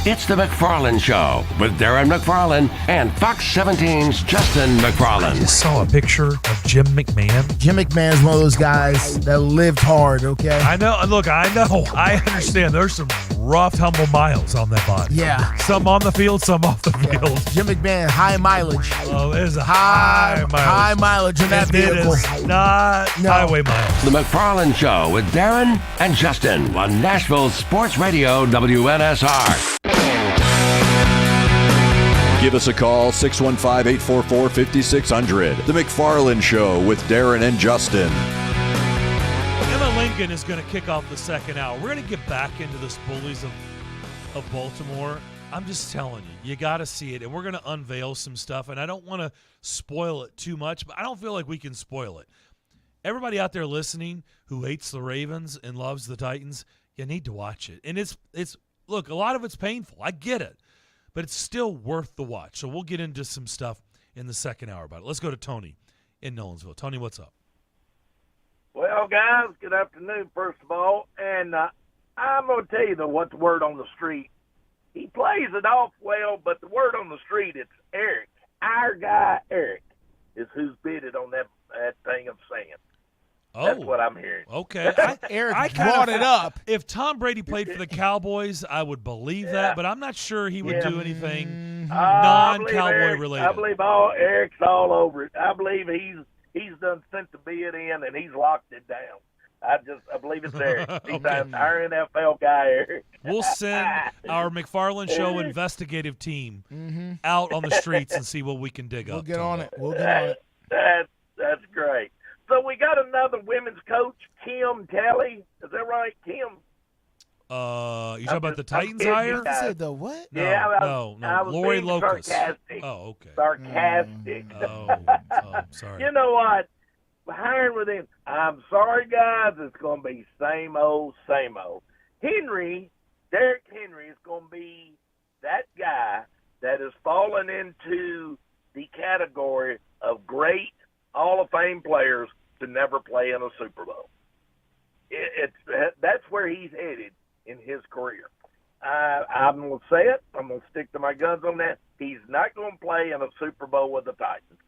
It's the McFarland Show with Darren McFarland and Fox 17's Justin McFarland. I just saw a picture of Jim McMahon. Jim McMahon is one of those guys that lived hard, okay? I know. Look, I know. I understand. There's some rough, humble miles on that body. Yeah. Some on the field, some off the field. Jim McMahon, high mileage. Oh, there's a high mileage. High mileage in that vehicle. It is not highway miles. The McFarland Show with Darren and Justin on Nashville Sports Radio WNSR. Give us a call, 615-844-5600. The McFarland Show with Darren and Justin. Emma Lincoln is going to kick off the second hour. We're going to get back into the bullies of Baltimore. I'm just telling you, you got to see it. And we're going to unveil some stuff. And I don't want to spoil it too much, but I don't feel like we can spoil it. Everybody out there listening who hates the Ravens and loves the Titans, you need to watch it. And it's look, a lot of it's painful. I get it. But it's still worth the watch. So we'll get into some stuff in the second hour about it. Let's go to Tony in Nolensville. Tony, what's up? Well, guys, good afternoon, first of all. And I'm going to tell you what's the word on the street. He plays it off well, but the word on the street, it's Eric. Our guy, Eric, is who's bidded on that thing I'm saying. That's what I'm hearing. Okay. Eric brought it up. If Tom Brady played for the Cowboys, I would believe that, but I'm not sure he would do anything non-Cowboy related. I believe Eric's all over it. I believe he's done sent the bid in and he's locked it down. I believe it's Eric. He's our NFL guy, Eric. We'll send our McFarland Show investigative team out on the streets and see what we can dig up. We'll get on it. That's great. So we got another women's coach, Kim Kelly. Is that right, Kim? You talking about the Titans hire? Said the what? No. Lori Locust. Sarcastic. Oh, okay. Sarcastic. Sorry. You know what? Hiring with him. I'm sorry, guys. It's going to be same old, same old. Derrick Henry is going to be that guy that has fallen into the category of great Hall of Fame players to never play in a Super Bowl. That's where he's headed in his career. I'm going to say it. I'm going to stick to my guns on that. He's not going to play in a Super Bowl with the Titans.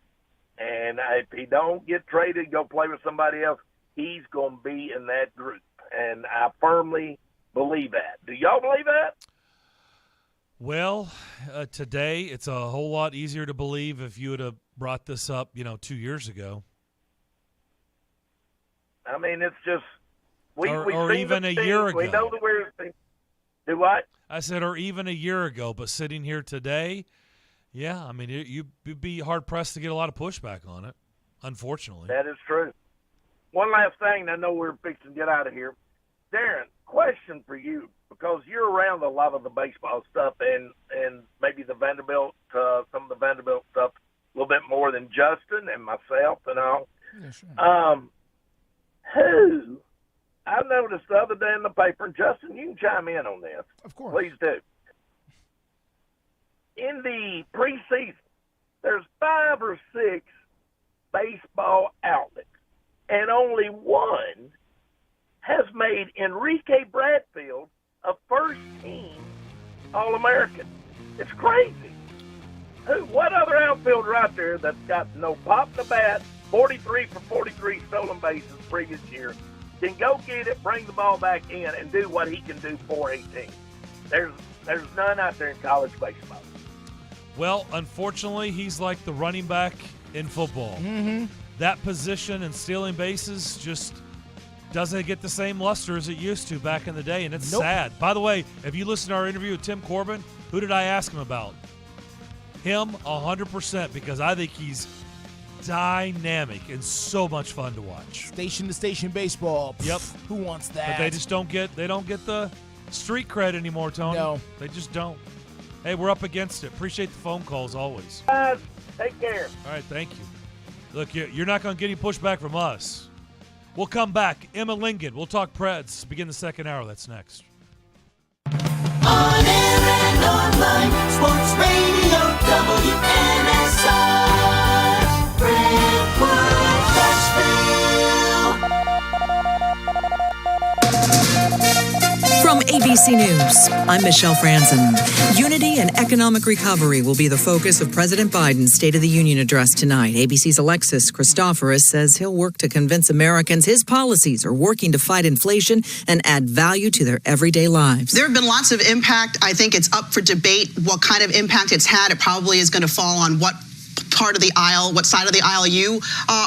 And if he don't get traded, go play with somebody else, he's going to be in that group. And I firmly believe that. Do y'all believe that? Well, today it's a whole lot easier to believe if you would have brought this up, 2 years ago. I mean, it's just or even a year ago. We know that we're do what? I said, or even a year ago. But sitting here today, yeah, I mean, you'd be hard pressed to get a lot of pushback on it. Unfortunately, that is true. One last thing, I know we're fixing to get out of here. Darren, question for you, because you're around a lot of the baseball stuff and maybe the Vanderbilt, some of the Vanderbilt stuff a little bit more than Justin and myself and all. Yeah, sure. Who I noticed the other day in the paper, and Justin, you can chime in on this. Of course. Please do. In the preseason, there's 5 or 6 baseball outlets, and only one has made Enrique Bradfield a first-team All-American. It's crazy. What other outfielder out there that's got no pop in the bat, 43 for 43 stolen bases previous year, can go get it, bring the ball back in, and do what he can do for a team? There's none out there in college baseball. Well, unfortunately, he's like the running back in football. Mm-hmm. That position and stealing bases just doesn't get the same luster as it used to back in the day, and it's sad. By the way, if you listen to our interview with Tim Corbin, who did I ask him about? Him 100%, because I think he's dynamic and so much fun to watch. Station-to-station baseball. Yep. Who wants that? But they just don't get the street cred anymore, Tony. No. They just don't. Hey, we're up against it. Appreciate the phone calls always. Guys, take care. All right, thank you. Look, you're not going to get any pushback from us. We'll come back. Emma Lingen. We'll talk Preds. Begin the second hour. That's next. On air and online, Sports Radio WNSR, Brentwood, Nashville. From ABC News, I'm Michelle Franzen. Unity and economic recovery will be the focus of President Biden's State of the Union address tonight. ABC's Alexis Christoforous says he'll work to convince Americans his policies are working to fight inflation and add value to their everyday lives. There have been lots of impact. I think it's up for debate what kind of impact it's had. It probably is going to fall on what part of the aisle, what side of the aisle you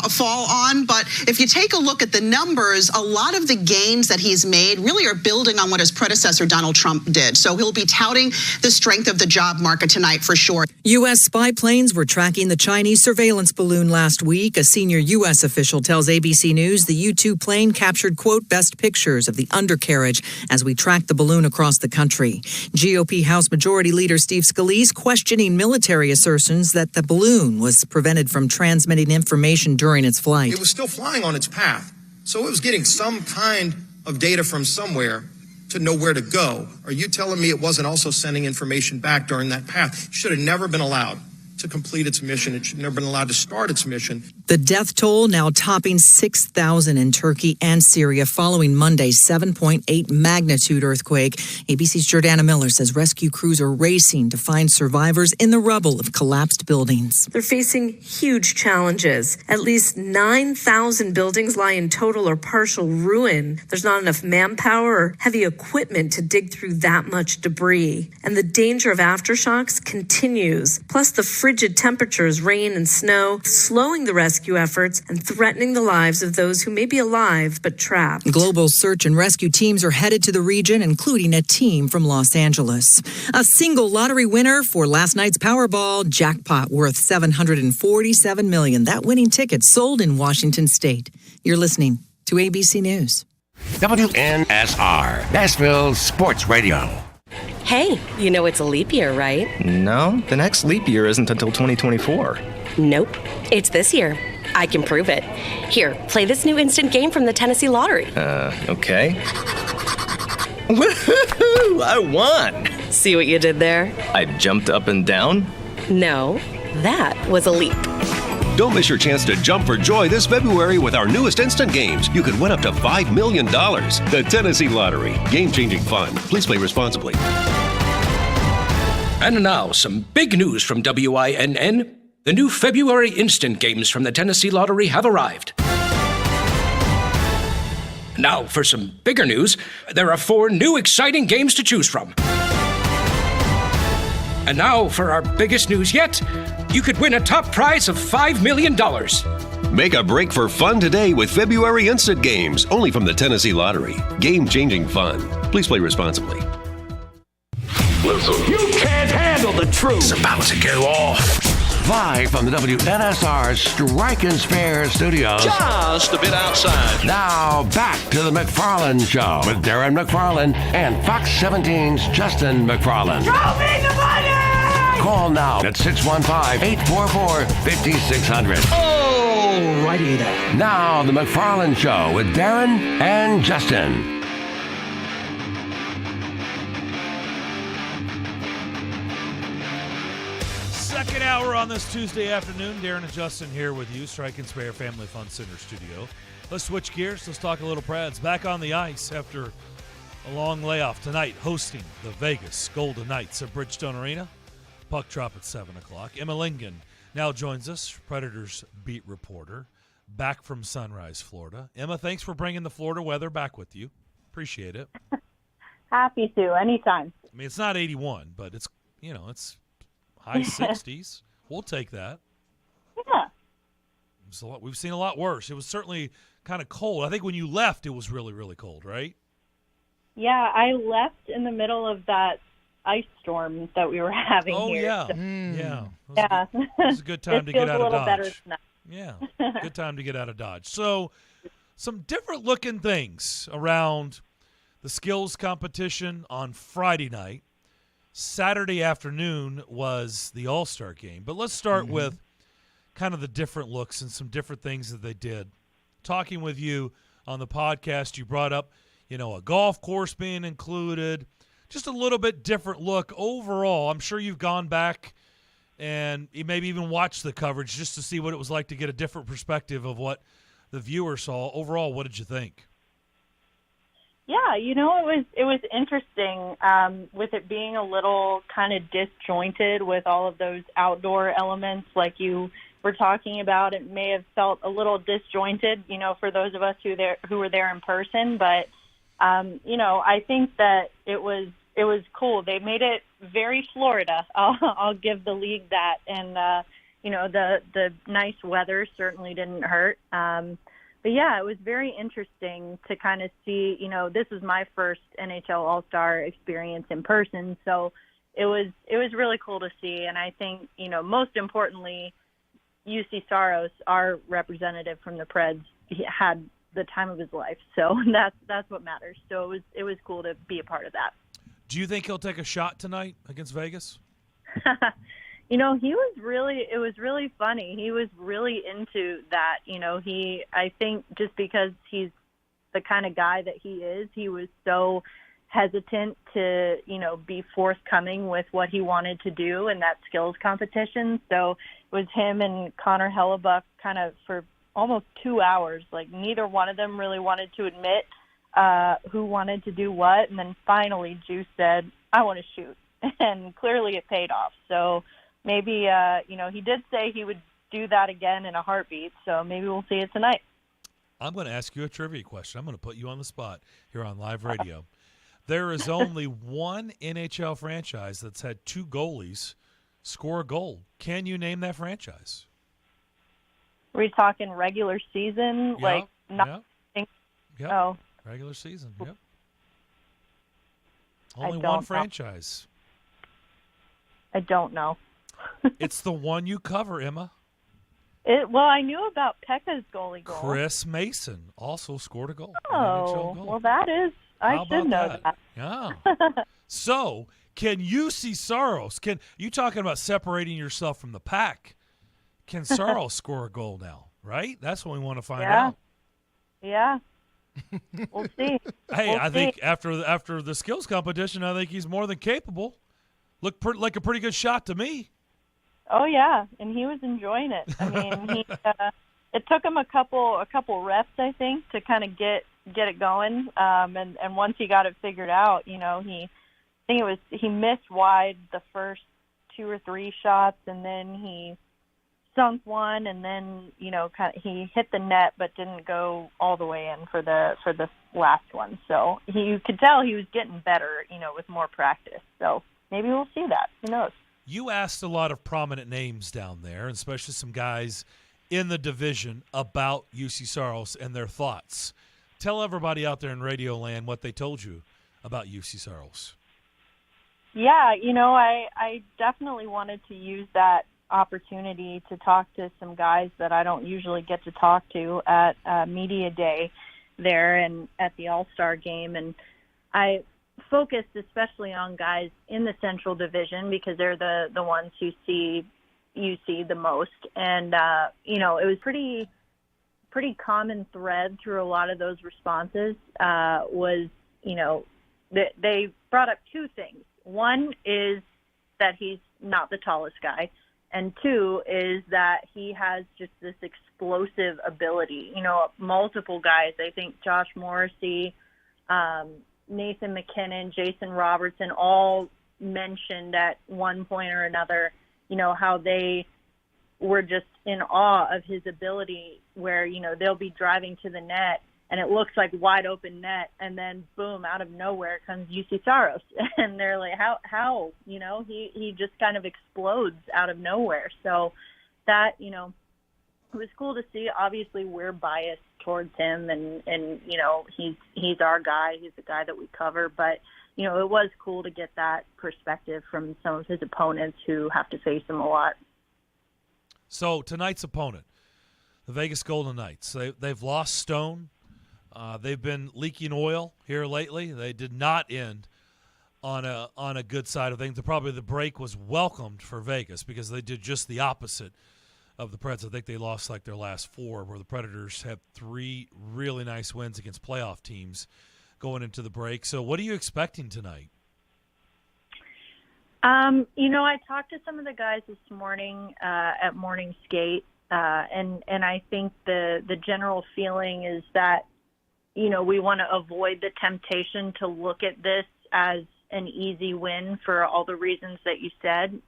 fall on. But if you take a look at the numbers, a lot of the gains that he's made really are building on what his predecessor, Donald Trump, did. So he'll be touting the strength of the job market tonight for sure. U.S. spy planes were tracking the Chinese surveillance balloon last week. A senior U.S. official tells ABC News the U-2 plane captured, quote, best pictures of the undercarriage as we tracked the balloon across the country. GOP House Majority Leader Steve Scalise questioning military assertions that the balloon was prevented from transmitting information during its flight. It was still flying on its path, so it was getting some kind of data from somewhere to know where to go. Are you telling me it wasn't also sending information back during that path? It should have never been allowed to complete its mission. It should have never been allowed to start its mission. The death toll now topping 6,000 in Turkey and Syria following Monday's 7.8 magnitude earthquake. ABC's Jordana Miller says rescue crews are racing to find survivors in the rubble of collapsed buildings. They're facing huge challenges. At least 9,000 buildings lie in total or partial ruin. There's not enough manpower or heavy equipment to dig through that much debris. And the danger of aftershocks continues. Plus, the frigid temperatures, rain and snow, slowing the rescue efforts and threatening the lives of those who may be alive but trapped. Global search and rescue teams are headed to the region, including a team from Los Angeles. A single lottery winner for last night's Powerball jackpot worth $747 million. That winning ticket sold in Washington State. You're listening to ABC News. WNSR, Nashville Sports Radio. Hey, you know it's a leap year, right? No, the next leap year isn't until 2024. Nope, it's this year. I can prove it. Here, play this new instant game from the Tennessee Lottery. Okay. Woohoo! I won! See what you did there? I jumped up and down? No, that was a leap. Don't miss your chance to jump for joy this February with our newest instant games. You could win up to $5 million. The Tennessee Lottery. Game-changing fun. Please play responsibly. And now, some big news from WINN. The new February instant games from the Tennessee Lottery have arrived. Now, for some bigger news, there are 4 new exciting games to choose from. And now, for our biggest news yet, you could win a top prize of $5 million. Make a break for fun today with February instant games, only from the Tennessee Lottery. Game-changing fun. Please play responsibly. Listen, you can't handle the truth. It's about to go off. Live from the WNSR Strike and Spare studios. Just a bit outside. Now back to the McFarland Show with Darren McFarland and Fox 17's Justin McFarland. Throw me the money! Call now at 615-844-5600. Oh, righty there. Now the McFarland Show with Darren and Justin. Second hour on this Tuesday afternoon. Darren and Justin here with you, Strike and Spare Family Fun Center studio. Let's switch gears. Let's talk a little Preds. Back on the ice after a long layoff tonight, hosting the Vegas Golden Knights at Bridgestone Arena. Puck drop at 7 o'clock. Emma Lingen now joins us, Predators beat reporter, back from Sunrise, Florida. Emma, thanks for bringing the Florida weather back with you. Appreciate it. Happy to, anytime. I mean, it's not 81, but it's, it's high 60s. We'll take that. Yeah. We've seen a lot worse. It was certainly kind of cold. I think when you left, it was really, really cold, right? Yeah, I left in the middle of that ice storm that we were having here. Oh, yeah. So. Yeah. It was a good time to get out of Dodge. Better tonight. Yeah, good time to get out of Dodge. So some different looking things around the skills competition on Friday night. Saturday afternoon was the All-Star game. But let's start with kind of the different looks and some different things that they did. Talking with you on the podcast, you brought up, a golf course being included, just a little bit different look overall. I'm sure you've gone back and you maybe even watched the coverage just to see what it was like to get a different perspective of what the viewer saw. Overall, what did you think? Yeah, it was interesting with it being a little kind of disjointed with all of those outdoor elements like you were talking about. It may have felt a little disjointed, for those of us who were there in person. But, I think that it was cool. They made it very Florida. I'll give the league that. And, the nice weather certainly didn't hurt. But, yeah, it was very interesting to kind of see, this is my first NHL All-Star experience in person. So it was really cool to see. And I think, most importantly, UC Saros, our representative from the Preds, he had the time of his life. So that's what matters. So it was cool to be a part of that. Do you think he'll take a shot tonight against Vegas? It was really funny. He was really into that. I think just because he's the kind of guy that he is, he was so hesitant to, be forthcoming with what he wanted to do in that skills competition. So it was him and Connor Hellebuck kind of for almost 2 hours. Like, neither one of them really wanted to admit who wanted to do what. And then finally Juice said, I want to shoot. And clearly it paid off. So maybe, he did say he would do that again in a heartbeat. So maybe we'll see it tonight. I'm going to ask you a trivia question. I'm going to put you on the spot here on live radio. There is only one NHL franchise that's had 2 goalies score a goal. Can you name that franchise? Are we talking regular season? Yeah, Oh, regular season, yep. Only don't one know. franchise. I don't know. It's the one you cover, Emma. Well, I knew about Pekka's goalie goal. Chris Mason also scored a goal. Oh, an NHL goal. well, that is. I How should know about that. Yeah. So, can UC Saros? You talking about separating yourself from the pack? Can Saros score a goal now? Right. That's what we want to find out. Yeah. We'll see. Hey, We'll I see. think after the skills competition, I think he's more than capable. Looked like a pretty good shot to me. Oh yeah, and he was enjoying it. I mean, it took him a couple reps, I think, to kind of get it going. And once he got it figured out, he missed wide the first 2 or 3 shots, and then he sunk one, and then he hit the net but didn't go all the way in for the last one. So you could tell he was getting better, with more practice. So maybe we'll see that. Who knows? You asked a lot of prominent names down there, and especially some guys in the division, about UC Saros and their thoughts. Tell everybody out there in Radio Land what they told you about UC Saros. Yeah, I definitely wanted to use that opportunity to talk to some guys that I don't usually get to talk to at Media Day there and at the All-Star Game. And I focused especially on guys in the Central Division because they're the ones who see UC the most. And, it was pretty common thread through a lot of those responses was, they brought up 2 things. One is that he's not the tallest guy. And 2 is that he has just this explosive ability. Multiple guys, I think Josh Morrissey, Nathan McKinnon, Jason Robertson, all mentioned at one point or another, how they were just in awe of his ability where, they'll be driving to the net and it looks like wide open net, and then boom, out of nowhere comes UC Saros. And they're like, how, he just kind of explodes out of nowhere. So that, it was cool to see. Obviously we're biased towards him and he's our guy. He's the guy that we cover, but it was cool to get that perspective from some of his opponents who have to face him a lot. So tonight's opponent, the Vegas Golden Knights, they've lost Stone. They've been leaking oil here lately. They did not end on a good side of things. Probably the break was welcomed for Vegas because they did just the opposite of the Preds. I think they lost like their last 4, where the Predators had 3 really nice wins against playoff teams going into the break. So what are you expecting tonight? I talked to some of the guys this morning at morning skate, and I think the general feeling is that, we want to avoid the temptation to look at this as an easy win for all the reasons that you said.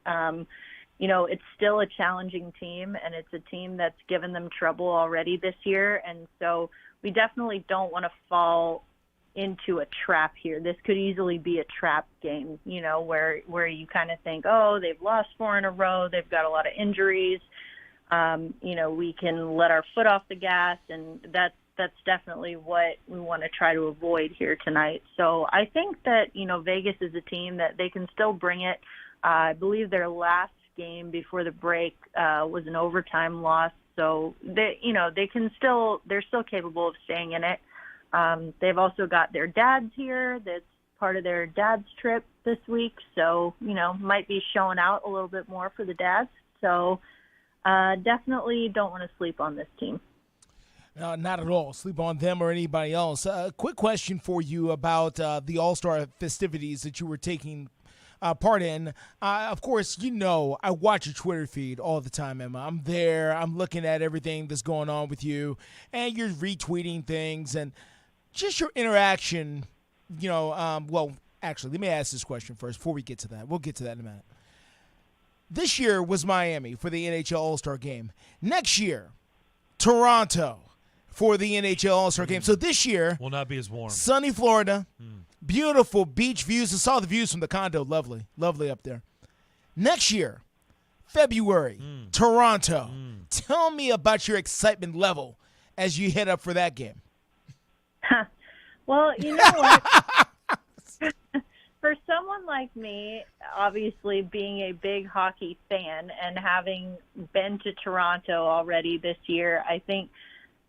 It's still a challenging team, and it's a team that's given them trouble already this year. And so we definitely don't want to fall into a trap here. This could easily be a trap game, where you kind of think, oh, they've lost 4 in a row. They've got a lot of injuries. We can let our foot off the gas, and that's definitely what we want to try to avoid here tonight. So I think that, Vegas is a team that they can still bring it. I believe their last game before the break was an overtime loss. So they're still capable of staying in it. They've also got their dads here. That's part of their dad's trip this week. So, might be showing out a little bit more for the dads. So definitely don't want to sleep on this team. Not at all. Sleep on them or anybody else. Quick question for you about the All-Star festivities that you were taking part in. Of course, I watch your Twitter feed all the time, Emma. I'm there. I'm looking at everything that's going on with you, and you're retweeting things and just your interaction. Actually, let me ask this question first before we get to that. We'll get to that in a minute. This year was Miami for the NHL All-Star Game. Next year, Toronto for the NHL All-Star Game. So this year will not be as warm. Sunny Florida, beautiful beach views. I saw the views from the condo. Lovely, lovely up there. Next year, February, Toronto. Tell me about your excitement level as you head up for that game. Well, you know what? For someone like me, obviously being a big hockey fan and having been to Toronto already this year, I think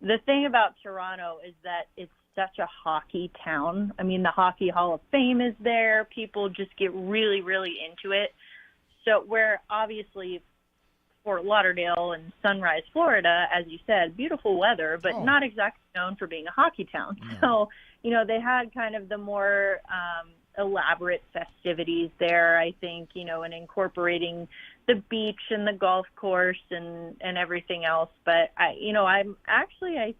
the thing about Toronto is that it's such a hockey town. I mean, the Hockey Hall of Fame is there. People just get really, really into it. So where obviously Fort Lauderdale and Sunrise, Florida, as you said, beautiful weather, but not exactly known for being a hockey town. So, they had kind of the more elaborate festivities there, I think, and incorporating the beach and the golf course and everything else. But I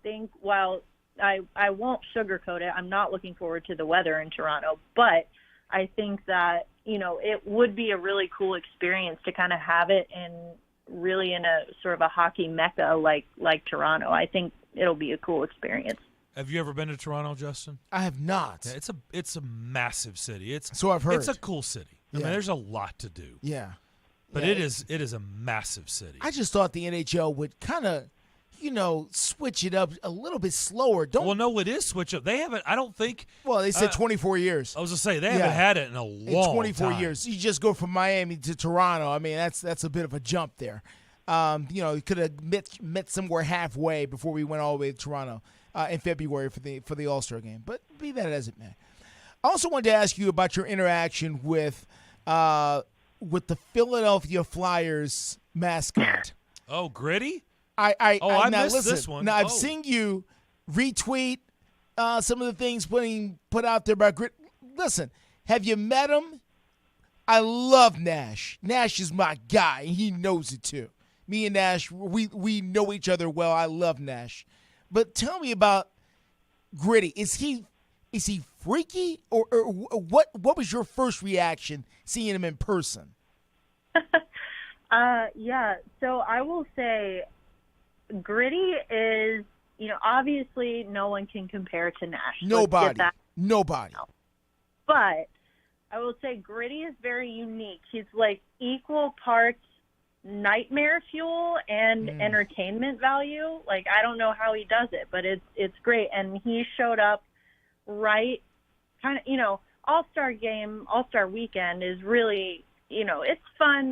think while I won't sugarcoat it, I'm not looking forward to the weather in Toronto, but I think that, it would be a really cool experience to kind of have it really in a sort of a hockey mecca like Toronto. I think it'll be a cool experience. Have you ever been to Toronto, Justin? I have not. Yeah, it's a massive city. So I've heard. It's a cool city. I mean, there's a lot to do. Yeah. But it is a massive city. I just thought the NHL would kind of, switch it up a little bit slower. No, it is switch up. They haven't, I don't think. Well, they said 24 years. I was going to say, they haven't had it in a long 24 time. years. You just go from Miami to Toronto. I mean, that's a bit of a jump there. You could have met somewhere halfway before we went all the way to Toronto in February for the All-Star Game. But be that as it may. I also wanted to ask you about your interaction with the Philadelphia Flyers mascot. Oh, Gritty? I missed this one. Now, I've seen you retweet some of the things put out there by Grit. Listen, have you met him? I love Nash. Nash is my guy, and he knows it too. Me and Nash, we know each other well. I love Nash. But tell me about Gritty. Is he freaky, or what was your first reaction seeing him in person? Yeah, so I will say Gritty is, obviously no one can compare to Nash. Nobody. But I will say Gritty is very unique. He's like equal parts nightmare fuel and entertainment value. Like, I don't know how he does it, but it's great. And he showed up right kind of, All-Star weekend is really, it's fun.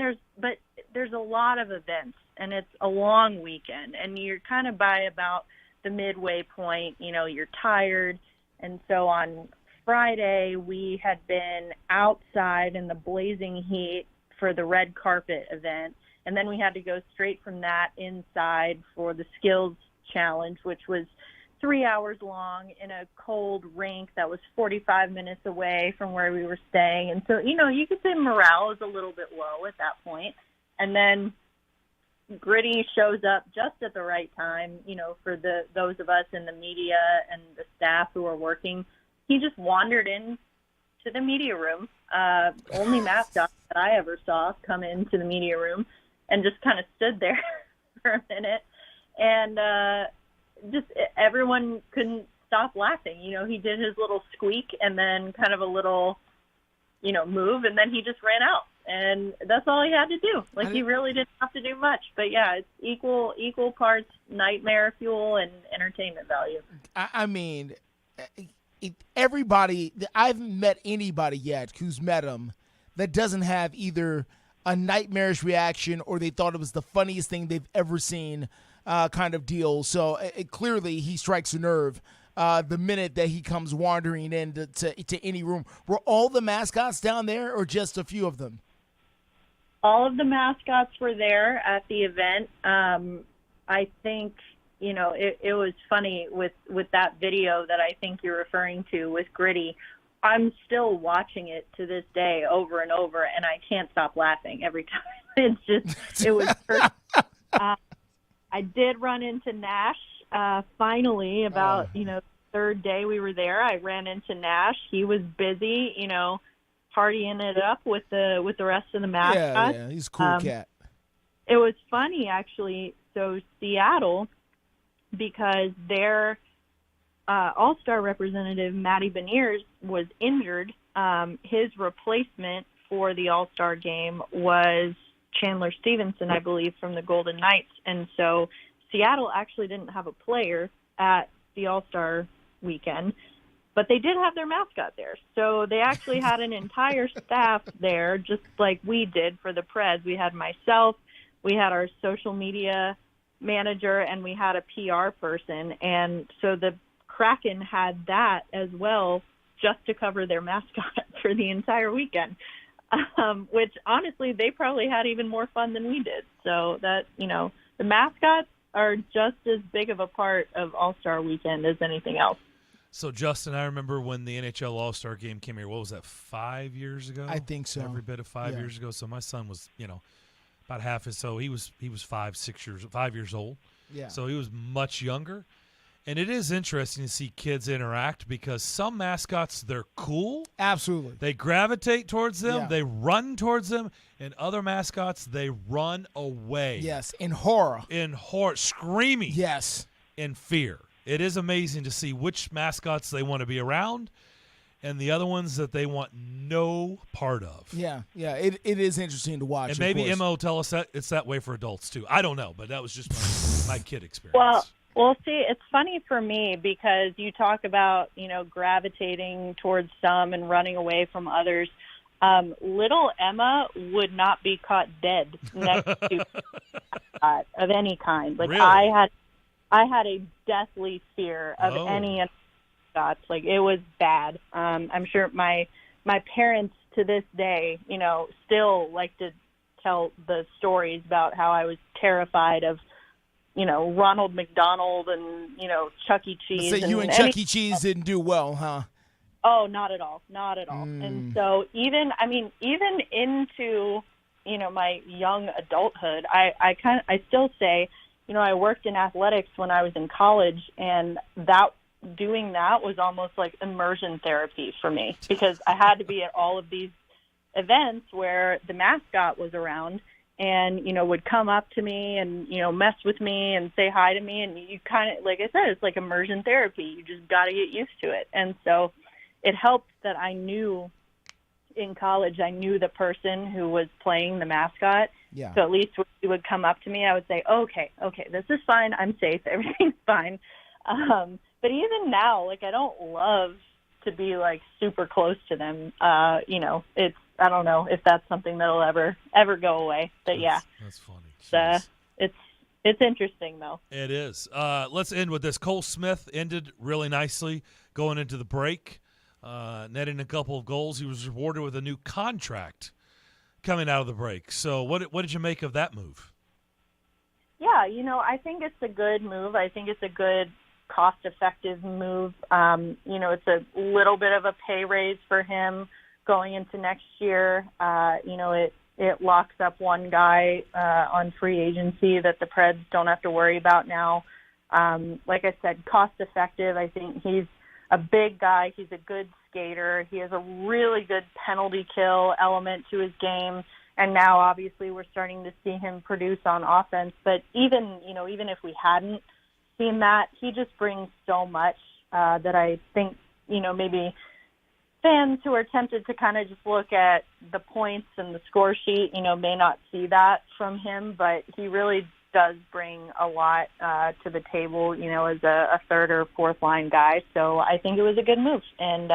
There's a lot of events, and it's a long weekend, and you're kind of by about the midway point, you're tired. And so on Friday, we had been outside in the blazing heat for the red carpet event. And then we had to go straight from that inside for the skills challenge, which was 3 hours long in a cold rink that was 45 minutes away from where we were staying. And so, you could say morale is a little bit low at that point. And then Gritty shows up just at the right time, for those of us in the media and the staff who are working. He just wandered in to the media room. Only mascot that I ever saw come into the media room, and just kind of stood there for a minute. And just everyone couldn't stop laughing. He did his little squeak and then kind of a little, move, and then he just ran out. And that's all he had to do. He really didn't have to do much. But, yeah, it's equal parts nightmare fuel and entertainment value. I mean, everybody – I haven't met anybody yet who's met him that doesn't have either – a nightmarish reaction, or they thought it was the funniest thing they've ever seen, kind of deal. So clearly he strikes a nerve the minute that he comes wandering into any room. Were all the mascots down there, or just a few of them? All of the mascots were there at the event. I think, it was funny with that video that I think you're referring to with Gritty. I'm still watching it to this day over and over, and I can't stop laughing every time. It was perfect. I did run into Nash finally about, third day we were there. I ran into Nash. He was busy, partying it up with the rest of the mascots. Yeah, he's a cool cat. It was funny, actually. So Seattle, because their All-Star representative, Matty Beniers, was injured, his replacement for the All-Star game was Chandler Stevenson, I believe, from the Golden Knights. And so Seattle actually didn't have a player at the All-Star weekend, but they did have their mascot there. So they actually had an entire staff there, just like we did for the Preds. We had myself, we had our social media manager, and we had a PR person. And so the Kraken had that as well, just to cover their mascot for the entire weekend. Which honestly, they probably had even more fun than we did. So that, the mascots are just as big of a part of All-Star Weekend as anything else. So, Justin, I remember when the NHL All-Star Game came here, what was that, 5 years ago? I think so. Every bit of 5 years ago. So my son was, about half his, so he was 5 years old. Yeah. So he was much younger. And it is interesting to see kids interact because some mascots, they're cool. Absolutely. They gravitate towards them. Yeah. They run towards them. And other mascots, they run away. Yes, in horror. Screaming. Yes. In fear. It is amazing to see which mascots they want to be around and the other ones that they want no part of. Yeah. It is interesting to watch. And maybe Emma will tell us that it's that way for adults too. I don't know, but that was just my kid experience. Well, see, it's funny for me because you talk about, gravitating towards some and running away from others. Little Emma would not be caught dead next to of any kind. Like, really? I had a deathly fear of any mascots. Like, it was bad. I'm sure my parents to this day, still like to tell the stories about how I was terrified of, Ronald McDonald and, Chuck E. Cheese. So you and Chuck E. Cheese didn't do well, huh? Oh, not at all. Not at all. And so even into, my young adulthood, I still say, I worked in athletics when I was in college, and doing that was almost like immersion therapy for me because I had to be at all of these events where the mascot was around and, would come up to me and, mess with me and say hi to me. And you kind of, like I said, it's like immersion therapy. You just got to get used to it. And so it helped that I knew in college, I knew the person who was playing the mascot. Yeah. So at least when he would come up to me, I would say, okay, this is fine. I'm safe. Everything's fine. But even now, like, I don't love to be like super close to them. I don't know if that's something that'll ever go away. But that's funny. It's interesting though. It is. Let's end with this. Cole Smith ended really nicely going into the break, netting a couple of goals. He was rewarded with a new contract coming out of the break. So what did you make of that move? Yeah, I think it's a good move. I think it's a good cost-effective move. It's a little bit of a pay raise for him going into next year. It locks up one guy on free agency that the Preds don't have to worry about now. Like I said, cost-effective. I think he's a big guy. He's a good skater. He has a really good penalty kill element to his game. And now, obviously, we're starting to see him produce on offense. But even if we hadn't seen that, he just brings so much that I think, maybe fans who are tempted to kind of just look at the points and the score sheet, may not see that from him. But he really does bring a lot to the table, as a third or fourth line guy. So I think it was a good move, and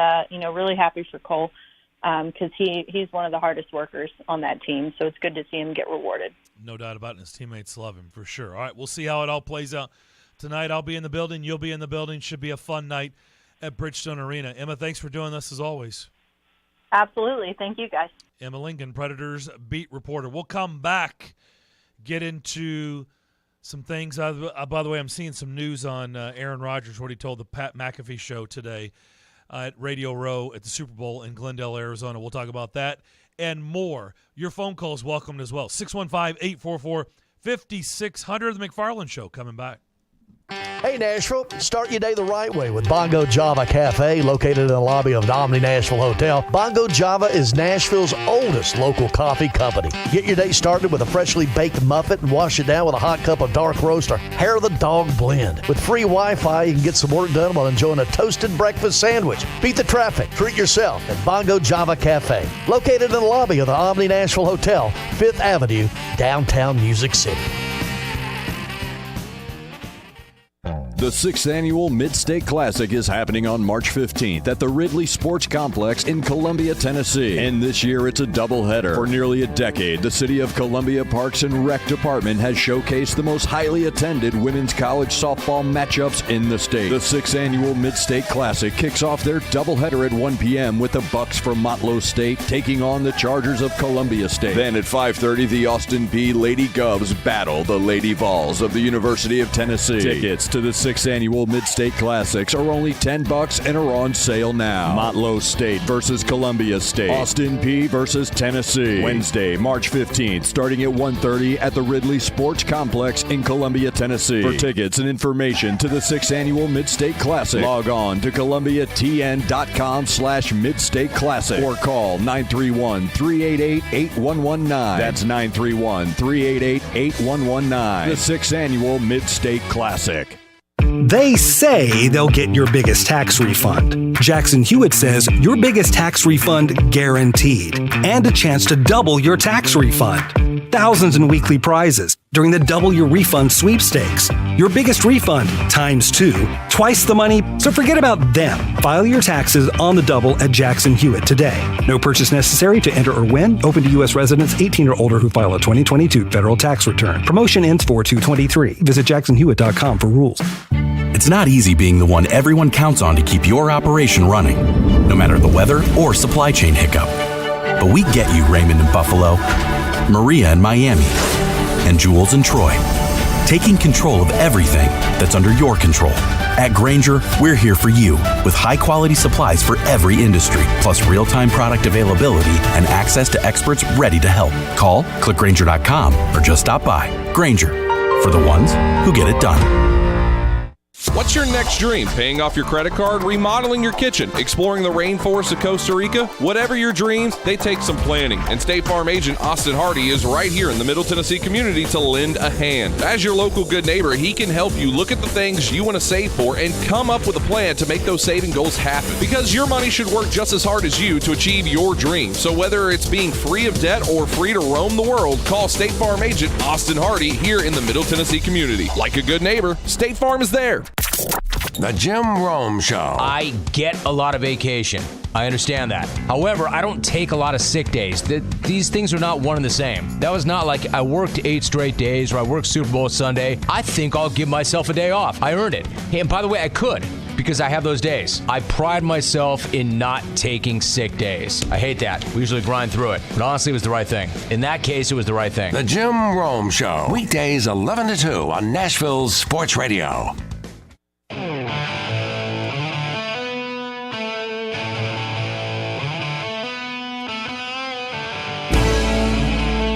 really happy for Cole because he's one of the hardest workers on that team. So it's good to see him get rewarded. No doubt about it. His teammates love him for sure. All right, we'll see how it all plays out tonight. I'll be in the building. You'll be in the building. Should be a fun night at Bridgestone Arena. Emma, thanks for doing this as always. Absolutely. Thank you, guys. Emma Lincoln, Predators beat reporter. We'll come back, get into some things. By the way, I'm seeing some news on Aaron Rodgers, what he told the Pat McAfee show today at Radio Row at the Super Bowl in Glendale, Arizona. We'll talk about that and more. Your phone call is welcomed as well. 615-844-5600. The McFarland Show coming back. Hey, Nashville, start your day the right way with Bongo Java Cafe, located in the lobby of the Omni Nashville Hotel. Bongo Java is Nashville's oldest local coffee company. Get your day started with a freshly baked muffin and wash it down with a hot cup of dark roast or hair of the dog blend. With free Wi-Fi, you can get some work done while enjoying a toasted breakfast sandwich. Beat the traffic. Treat yourself at Bongo Java Cafe, located in the lobby of the Omni Nashville Hotel, 5th Avenue, downtown Music City. The 6th Annual Mid-State Classic is happening on March 15th at the Ridley Sports Complex in Columbia, Tennessee. And this year it's a doubleheader. For nearly a decade, the City of Columbia Parks and Rec Department has showcased the most highly attended women's college softball matchups in the state. The 6th Annual Mid-State Classic kicks off their doubleheader at 1 p.m. with the Bucks from Motlow State taking on the Chargers of Columbia State. Then at 5:30, the Austin Peay Lady Govs battle the Lady Vols of the University of Tennessee. Tickets to the 6th Annual Mid-State Classics are only $10 and are on sale now. Motlow State versus Columbia State. Austin Peay versus Tennessee. Wednesday, March 15th, starting at 1:30 at the Ridley Sports Complex in Columbia, Tennessee. For tickets and information to the 6th Annual Mid-State Classic, log on to columbiatn.com/Mid-State Classic or call 931-388-8119. That's 931-388-8119. The 6th Annual Mid-State Classic. They say they'll get your biggest tax refund. Jackson Hewitt says your biggest tax refund guaranteed, and a chance to double your tax refund. Thousands in weekly prizes during the Double Your Refund sweepstakes. Your biggest refund times 2, twice the money, so forget about them. File your taxes on the double at Jackson Hewitt today. No purchase necessary to enter or win. Open to U.S. residents 18 or older who file a 2022 federal tax return. Promotion ends 4/2/23. Visit jacksonhewitt.com for rules. It's not easy being the one everyone counts on to keep your operation running, no matter the weather or supply chain hiccup. But we get you, Raymond in Buffalo, Maria in Miami, and Jules in Troy, taking control of everything that's under your control. At Grainger, we're here for you with high-quality supplies for every industry, plus real-time product availability and access to experts ready to help. Call, click Grainger.com, or just stop by. Grainger, for the ones who get it done. What's your next dream? Paying off your credit card, remodeling your kitchen, exploring the rainforests of Costa Rica? Whatever your dreams, they take some planning. And State Farm agent Austin Hardy is right here in the Middle Tennessee community to lend a hand. As your local good neighbor, he can help you look at the things you want to save for and come up with a plan to make those saving goals happen. Because your money should work just as hard as you to achieve your dream. So whether it's being free of debt or free to roam the world, call State Farm agent Austin Hardy here in the Middle Tennessee community. Like a good neighbor, State Farm is there. The Jim Rome Show. I get a lot of vacation. I understand that. However, I don't take a lot of sick days. These things are not one and the same. That was not like I worked 8 straight days or I worked Super Bowl Sunday. I think I'll give myself a day off. I earned it. Hey, and by the way, I could because I have those days. I pride myself in not taking sick days. I hate that. We usually grind through it. But honestly, it was the right thing. In that case, it was the right thing. The Jim Rome Show. Weekdays 11 to 2 on Nashville's Sports Radio.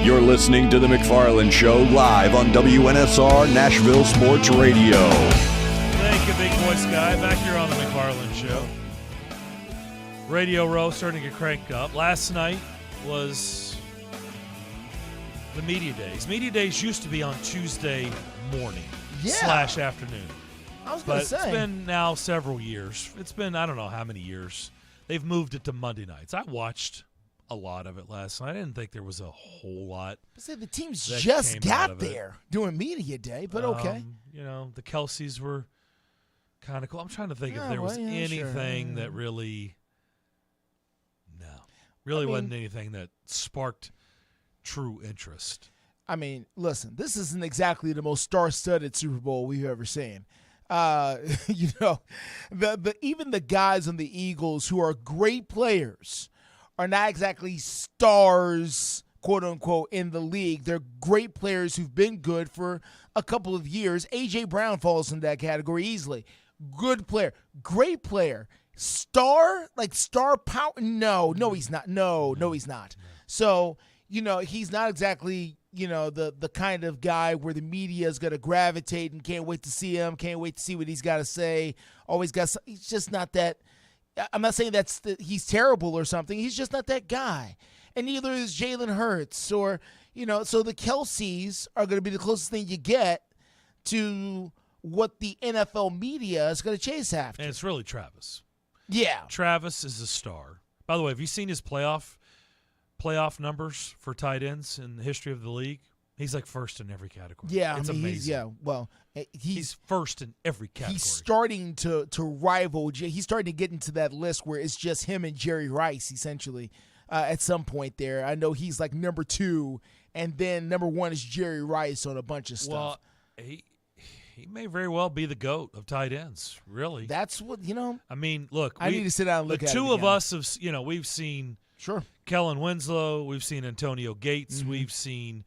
You're listening to The McFarland Show live on WNSR Nashville Sports Radio. Thank you, Big Boy Sky. Back here on The McFarland Show. Radio Row starting to get cranked up. Last night was the Media Days. Media Days used to be on Tuesday morning / afternoon. I was going to say. It's been now several years. It's been, I don't know how many years. They've moved it to Monday nights. I watched a lot of it last night. I didn't think there was a whole lot. See, the teams just got there doing Media Day, but okay. You know, the Kelseys were kind of cool. I'm trying to think if there was anything that really, wasn't anything that sparked true interest. I mean, listen, this isn't exactly the most star-studded Super Bowl we've ever seen. Even the guys on the Eagles who are great players are not exactly stars quote unquote, in the league. They're great players who've been good for a couple of years. A.J. Brown falls in that category easily. Good player, great player. Star power? No, he's not. No, he's not. So, he's not exactly, the kind of guy where the media is going to gravitate and can't wait to see him, can't wait to see what he's got to say. He's just not that. I'm not saying he's terrible or something. He's just not that guy. And neither is Jalen Hurts or, so the Kelseys are going to be the closest thing you get to what the NFL media is going to chase after. And it's really Travis. Yeah. Travis is a star. By the way, have you seen his playoff numbers for tight ends in the history of the league? He's like first in every category. Yeah, it's amazing. He's first in every category. He's starting to rival. He's starting to get into that list where it's just him and Jerry Rice, essentially, at some point there. I know he's like number 2, and then number 1 is Jerry Rice on a bunch of stuff. Well, he may very well be the GOAT of tight ends, really. That's what, I mean, look. I need to sit down and look at it. The two of again. us have, we've seen Kellen Winslow. We've seen Antonio Gates. Mm-hmm. We've seen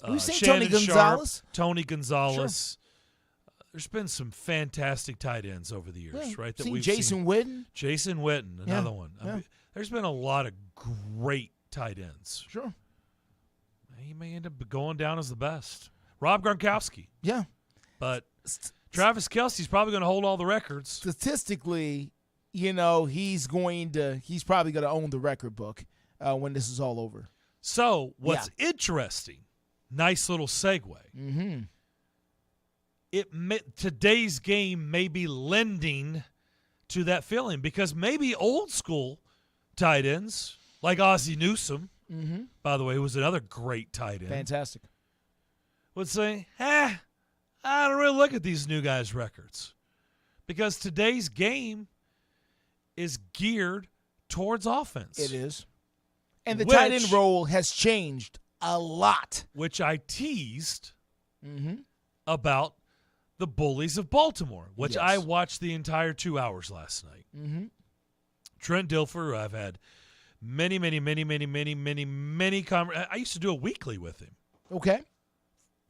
we've seen Shannon Tony Gonzalez. Sharp, Tony Gonzalez. Sure. There's been some fantastic tight ends over the years, right? That we've Jason Witten. Jason Witten, another one. Yeah. I mean, there's been a lot of great tight ends. Sure. He may end up going down as the best. Rob Gronkowski. Yeah. But Travis Kelce's probably going to hold all the records. Statistically, he's probably going to own the record book when this is all over. So what's interesting, nice little segue. Mm-hmm. Today's game may be lending to that feeling because maybe old school tight ends like Ozzie Newsome, by the way, who was another great tight end. Fantastic. Would say, I don't really look at these new guys' records because today's game is geared towards offense. It is. And the tight end role has changed a lot. Which I teased about the Bullies of Baltimore, which I watched the entire 2 hours last night. Mm-hmm. Trent Dilfer, who I've had many I used to do a weekly with him. Okay.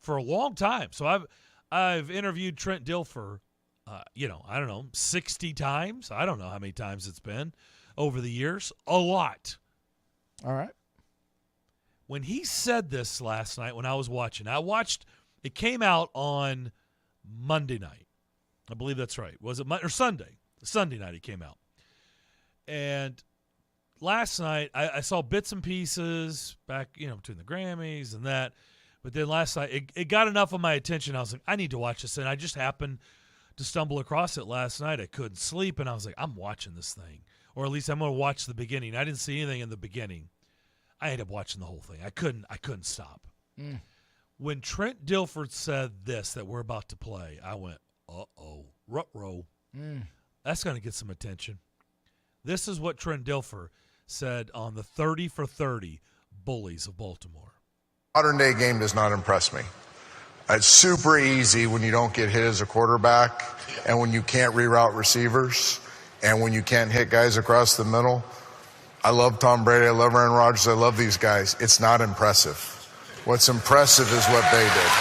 For a long time. So I've interviewed Trent Dilfer, I don't know, 60 times. I don't know how many times it's been over the years. A lot. All right. When he said this last night when I was watching, it came out on Monday night. I believe that's right. Was it or Sunday? Sunday night it came out. And last night I saw bits and pieces back, between the Grammys and that. But then last night, it got enough of my attention. I was like, I need to watch this. And I just happened to stumble across it last night. I couldn't sleep, and I was like, I'm watching this thing. Or at least I'm going to watch the beginning. I didn't see anything in the beginning. I ended up watching the whole thing. I couldn't stop. When Trent Dilfer said this that we're about to play, I went, uh-oh, ruh-roh. That's going to get some attention. This is what Trent Dilfer said on the 30 for 30 Bullies of Baltimore. Modern day game does not impress me. It's super easy when you don't get hit as a quarterback and when you can't reroute receivers and when you can't hit guys across the middle. I love Tom Brady. I love Aaron Rodgers. I love these guys. It's not impressive. What's impressive is what they did.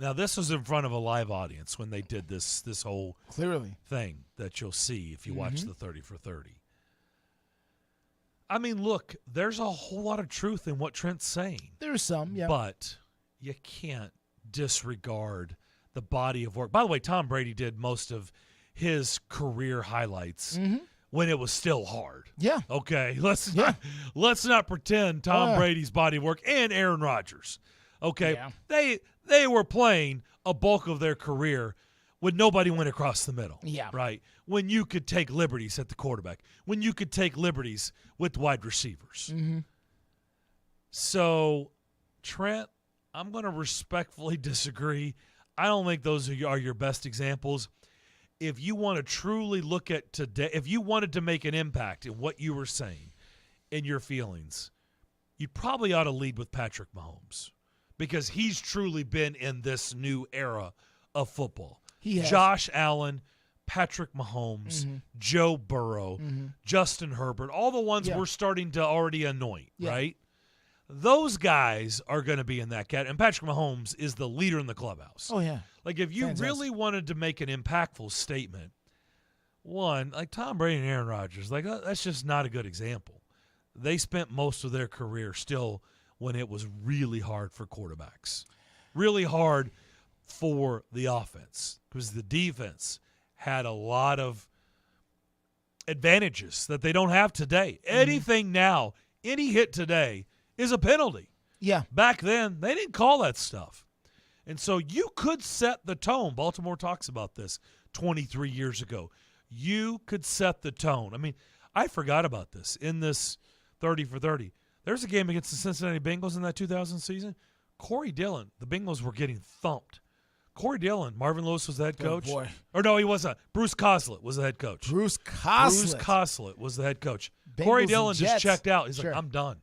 Now, this was in front of a live audience when they did this whole thing that you'll see if you watch the 30 for 30. I mean, look, there's a whole lot of truth in what Trent's saying. There's some, yeah. But you can't disregard the body of work. By the way, Tom Brady did most of his career highlights when it was still hard. Yeah. Okay, let's not pretend Tom Brady's body of work and Aaron Rodgers. Okay, they were playing a bulk of their career when nobody went across the middle. Yeah. Right? When you could take liberties at the quarterback. When you could take liberties with wide receivers. So, Trent, I'm going to respectfully disagree. I don't think those are your best examples. If you want to truly look at today, if you wanted to make an impact in what you were saying, in your feelings, you probably ought to lead with Patrick Mahomes because he's truly been in this new era of football. He has. Josh Allen, Patrick Mahomes, Joe Burrow, Justin Herbert, all the ones we're starting to already anoint, right? Those guys are going to be in that cat. And Patrick Mahomes is the leader in the clubhouse. Oh, yeah. Like, if you really wanted to make an impactful statement, one, like Tom Brady and Aaron Rodgers, like that's just not a good example. They spent most of their career still when it was really hard for quarterbacks, really hard for the offense, because the defense had a lot of advantages that they don't have today. Anything now, any hit today is a penalty. Yeah. Back then, they didn't call that stuff. And so you could set the tone. Baltimore talks about this 23 years ago. You could set the tone. I mean, I forgot about this in this 30 for 30. There's a game against the Cincinnati Bengals in that 2000 season. Corey Dillon, the Bengals were getting thumped. Corey Dillon, Marvin Lewis was the head coach. Boy. Or no, he wasn't. Bruce Coslett was the head coach. Bruce Coslett was the head coach. Bengals Corey Dillon just Jets. checked out. He's like, I'm done.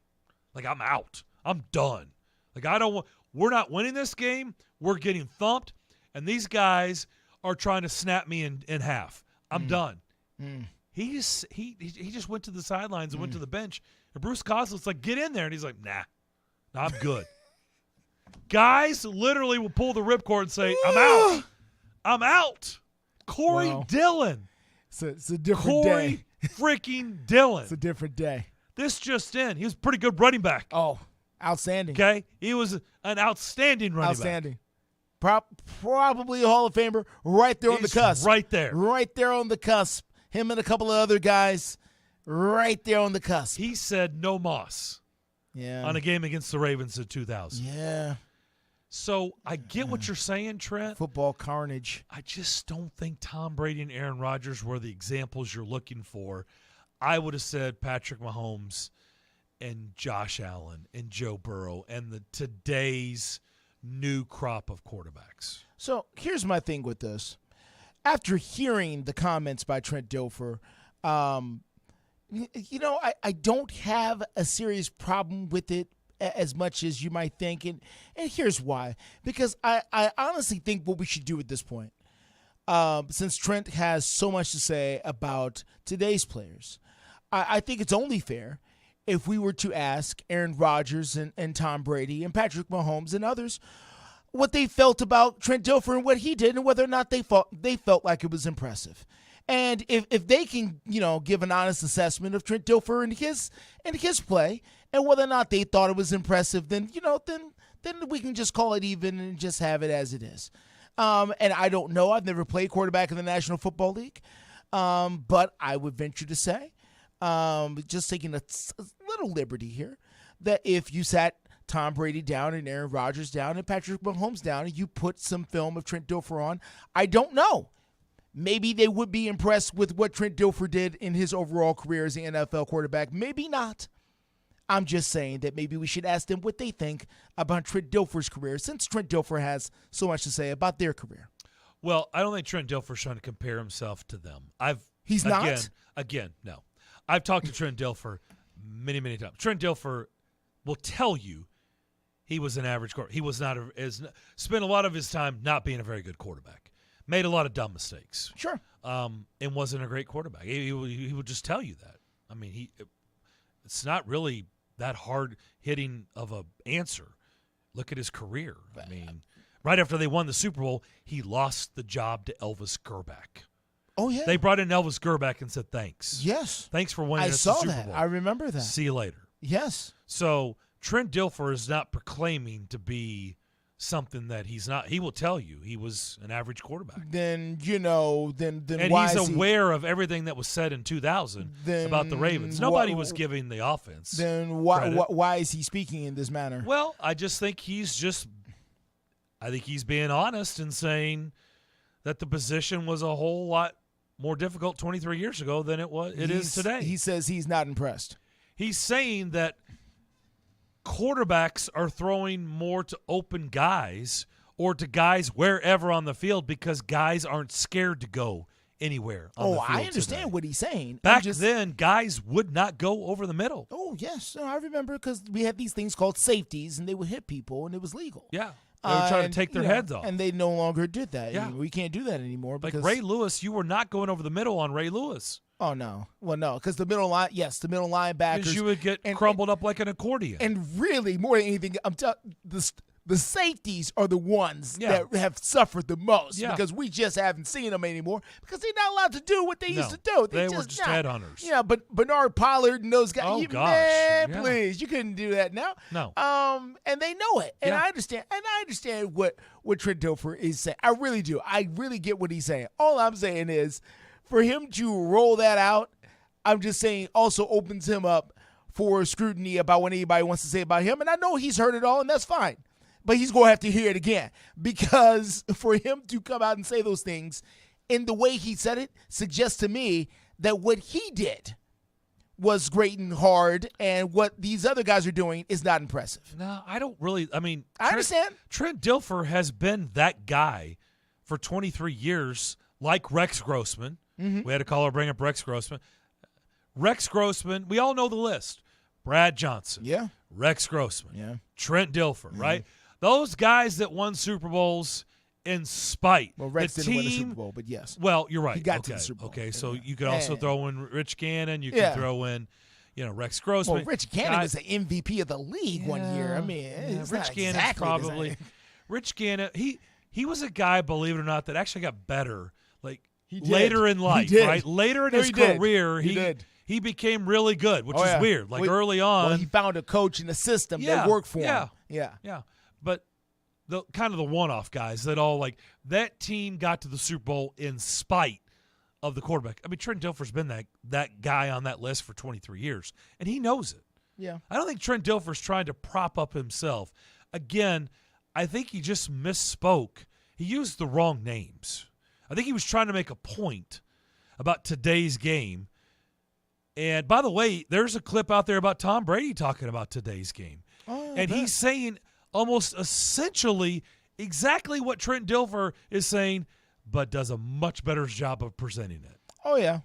Like, I'm out. I'm done. Like, I don't want – we're not winning this game. We're getting thumped. And these guys are trying to snap me in half. I'm done. He just went to the sidelines and went to the bench. And Bruce Coslett's like, get in there. And he's like, nah, I'm good. Guys literally will pull the ripcord and say, I'm out. I'm out. Corey Dillon. It's a different day. Corey freaking Dillon. It's a different day. This just in. He was a pretty good running back. Oh, outstanding. Okay? He was an outstanding running back. Outstanding. Probably a Hall of Famer right there on the cusp. Right there. Right there on the cusp. Him and a couple of other guys right there on the cusp. He said no moss on a game against the Ravens in 2000. Yeah. So I get what you're saying, Trent. Football carnage. I just don't think Tom Brady and Aaron Rodgers were the examples you're looking for. I would have said Patrick Mahomes and Josh Allen and Joe Burrow and the today's new crop of quarterbacks. So here's my thing with this. After hearing the comments by Trent Dilfer, I don't have a serious problem with it as much as you might think. And here's why. Because I honestly think what we should do at this point, since Trent has so much to say about today's players, I think it's only fair if we were to ask Aaron Rodgers and Tom Brady and Patrick Mahomes and others what they felt about Trent Dilfer and what he did and whether or not they felt like it was impressive. And if they can, give an honest assessment of Trent Dilfer and his play and whether or not they thought it was impressive, then we can just call it even and just have it as it is. And I don't know. I've never played quarterback in the National Football League. But I would venture to say, just taking a little liberty here, that if you sat Tom Brady down and Aaron Rodgers down and Patrick Mahomes down and you put some film of Trent Dilfer on, I don't know. Maybe they would be impressed with what Trent Dilfer did in his overall career as an NFL quarterback. Maybe not. I'm just saying that maybe we should ask them what they think about Trent Dilfer's career, since Trent Dilfer has so much to say about their career. Well, I don't think Trent Dilfer's trying to compare himself to them. He's not? Again, no. I've talked to Trent Dilfer many, many times. Trent Dilfer will tell you he was an average quarterback. He was not spent a lot of his time not being a very good quarterback. Made a lot of dumb mistakes. Sure. And wasn't a great quarterback. He would just tell you that. I mean, it's not really that hard hitting of a answer. Look at his career. I mean, right after they won the Super Bowl, he lost the job to Elvis Gerback. Oh, yeah. They brought in Elvis Gerback and said, thanks. Yes. Thanks for winning I us saw the Super that. Bowl. I remember that. See you later. Yes. So Trent Dilfer is not proclaiming to be something that he's not. He will tell you he was an average quarterback. Then and why he's is aware of everything that was said in 2000 about the Ravens. Nobody was giving the offense. Then why is he speaking in this manner? Well, I just think he's being honest and saying that the position was a whole lot more difficult 23 years ago than it is today. He says he's not impressed. He's saying that quarterbacks are throwing more to open guys or to guys wherever on the field because guys aren't scared to go anywhere on the field I understand today. what he's saying. Back then, guys would not go over the middle. Oh, yes. No, I remember because we had these things called safeties, and they would hit people, and it was legal. Yeah. They were trying and, to take their you know, heads off. and they no longer did that. Yeah. We can't do that anymore. Like Because, Ray Lewis, you were not going over the middle on Ray Lewis. Oh, no. Well, no, because the middle line, yes, the middle linebackers. Because you would get crumbled up like an accordion. And really, more than anything, the safeties are the ones that have suffered the most because we just haven't seen them anymore because they're not allowed to do what they used to do. They were just headhunters. Yeah, but Bernard Pollard and those guys, Oh, gosh. man, Yeah. please, you couldn't do that now. No. And they know it. And Yeah. I understand what Trent Dilfer is saying. I really do. I really get what he's saying. All I'm saying is for him to roll that out, I'm just saying also opens him up for scrutiny about what anybody wants to say about him. And I know he's heard it all, and that's fine. But he's going to have to hear it again because for him to come out and say those things in the way he said it suggests to me that what he did was great and hard, and what these other guys are doing is not impressive. No, I don't really. I mean, I understand. Trent Dilfer has been that guy for 23 years, like Rex Grossman. Mm-hmm. We had a caller bring up Rex Grossman. Rex Grossman, we all know the list. Brad Johnson. Yeah. Rex Grossman. Yeah. Trent Dilfer, right? Those guys that won Super Bowls in spite. Well, Rex the didn't win a team- Super Bowl, but yes. Well, you're right. He got okay. to the Super Bowl. Okay, so you could also throw in Rich Gannon. You Yeah. could throw in, Rex Grossman. Well, Rich Gannon was the MVP of the league one year. I mean, it's Rich not Gannon's exactly the probably same. Rich Gannon. He was a guy, believe it or not, that actually got better. Like did. later in He life, did. right? Later in No, his he did. career, He did. he became really good, which Oh, is yeah. weird. Like Well, early on, well, he found a coach and a system that worked for him. Yeah. Yeah. But the kind of the one-off guys that all like that team got to the Super Bowl in spite of the quarterback. I mean, Trent Dilfer's been that guy on that list for 23 years, and he knows it. Yeah. I don't think Trent Dilfer's trying to prop up himself. Again, I think he just misspoke. He used the wrong names. I think he was trying to make a point about today's game. And by the way, there's a clip out there about Tom Brady talking about today's game. Oh, and he's saying almost essentially exactly what Trent Dilfer is saying, but does a much better job of presenting it. Oh, yeah.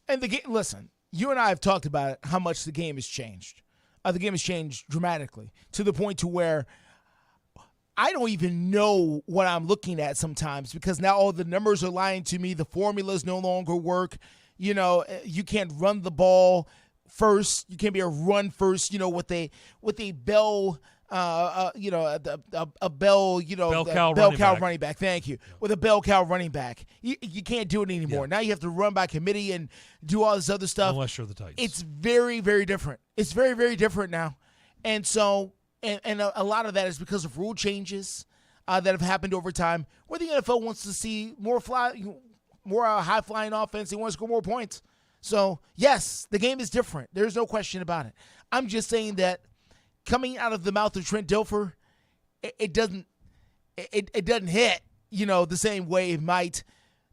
And the game, listen, you and I have talked about it, how much the game has changed. The game has changed dramatically to the point to where I don't even know what I'm looking at sometimes because now all the numbers are lying to me. The formulas no longer work. You know, you can't run the ball first. You can't be a run first, with a bell, a bell, Bell cow running back. Thank you. With a bell cow running back. You can't do it anymore. Now you have to run by committee and do all this other stuff. Unless you're the Titans. It's very, very different. It's very, very different now. And so, and a lot of that is because of rule changes that have happened over time where the NFL wants to see more high-flying offense. They want to score more points. So, yes, the game is different. There's no question about it. I'm just saying that coming out of the mouth of Trent Dilfer, it doesn't hit, the same way it might